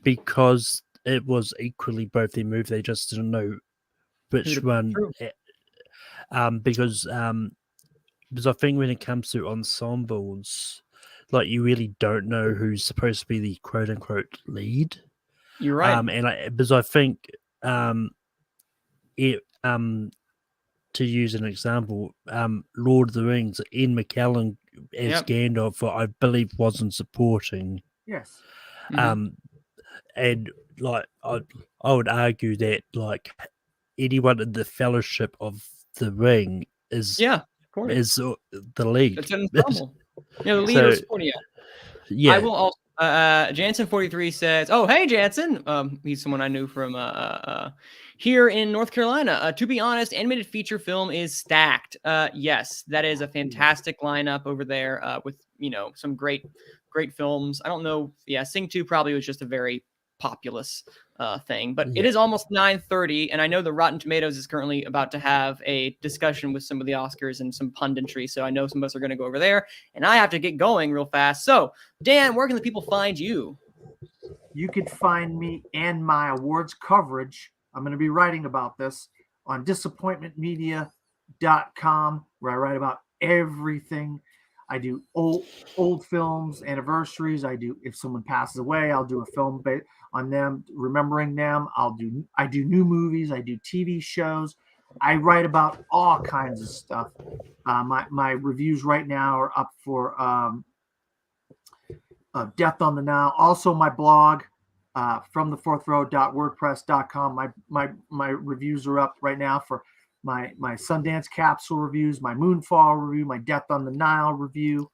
E: because it was equally both their move. They just didn't know which one. Because I think when it comes to ensembles, like you really don't know who's supposed to be the quote unquote lead.
D: You're right.
E: Because I think to use an example, Lord of the Rings, Ian McKellen as Gandalf, I believe wasn't supporting.
F: Yes.
E: And like I would argue that like anyone in the Fellowship of the Ring is the lead.
D: It's an ensemble. The lead is supporting it.
E: Yeah.
D: I will also Jansen43 says, "Oh, hey Jansen." He's someone I knew from here in North Carolina. To be honest, animated feature film is stacked. Yes, that is a fantastic lineup over there with some great films. I don't know. Yeah, Sing 2 probably was just a very populous thing, but it is almost 9:30, and I know the Rotten Tomatoes is currently about to have a discussion with some of the Oscars and some punditry, so I know some of us are going to go over there, and I have to get going real fast. So, Dan, where can the people find you?
F: You can find me and my awards coverage. I'm going to be writing about this on disappointmentmedia.com, where I write about everything. I do old films, anniversaries. If someone passes away, I'll do a film on them, remembering them. I do new movies. I do TV shows. I write about all kinds of stuff. My reviews right now are up for Death on the Nile. Also, my blog, fromthefourthrow.wordpress.com. My reviews are up right now for my Sundance Capsule reviews, my Moonfall review, my Death on the Nile review.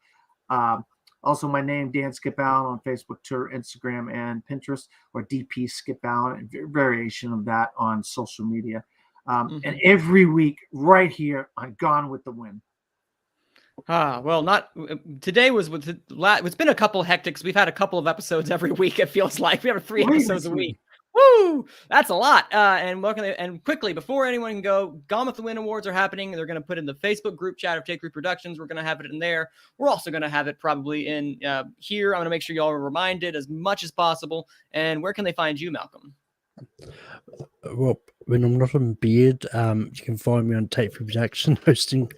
F: Also, my name, Dan Skip Allen, on Facebook, Twitter, Instagram, and Pinterest, or DP Skip Allen, a variation of that on social media. And every week right here on Gone with the Wind.
D: Well, not today it's been a couple hectic. We've had a couple of episodes every week. It feels like we have 3 episodes a week. Woo! That's a lot. And quickly, before anyone can go, Gone with the Wind Awards are happening. They're going to put in the Facebook group chat of Take 3 Productions. We're going to have it in there. We're also going to have it probably in here. I'm going to make sure y'all are reminded as much as possible. And where can they find you, Malcolm?
E: Well, when I'm not on beard, you can find me on Take 3 Production hosting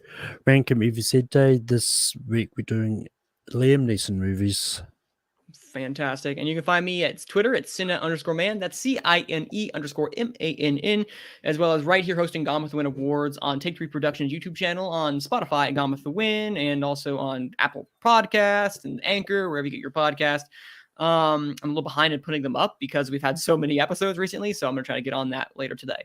E: Rankin Movie Said Day. This week we're doing Liam Neeson movies.
D: Fantastic. And you can find me at Twitter at Cine_man. That's CINE_MANN, as well as right here hosting Gone with the Wind Awards on Take 3 Productions YouTube channel, on Spotify at Gone with the Wind, and also on Apple Podcasts and Anchor, wherever you get your podcast. I'm a little behind in putting them up because we've had so many episodes recently, so I'm going to try to get on that later today.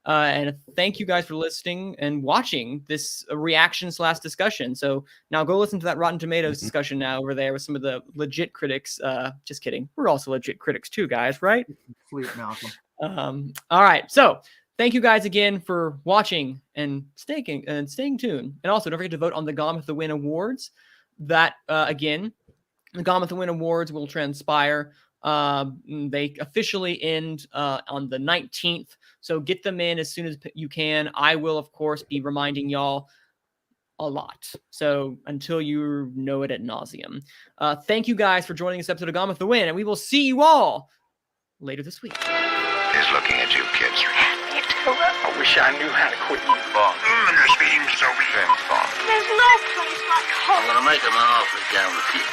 D: And thank you guys for listening and watching this reaction/discussion. So now go listen to that Rotten Tomatoes discussion now over there with some of the legit critics. Just kidding. We're also legit critics too, guys, right?
F: Sweet, Malcolm.
D: All right. So thank you guys again for watching and staying tuned. And also don't forget to vote on the Gone with the Wind Awards. That, again, the Gone with the Wind Awards will transpire. They officially end on the 19th. So get them in as soon as you can. I will, of course, be reminding y'all a lot. So until you know it ad nauseum. Thank you guys for joining this episode of Gone with the Wind, and we will see you all later this week.
A: Is looking at you kids.
C: Me too. I wish I knew how to quit you, boss.
A: This seems so
B: There's no place like home.
C: I'm gonna make him an offer down with you.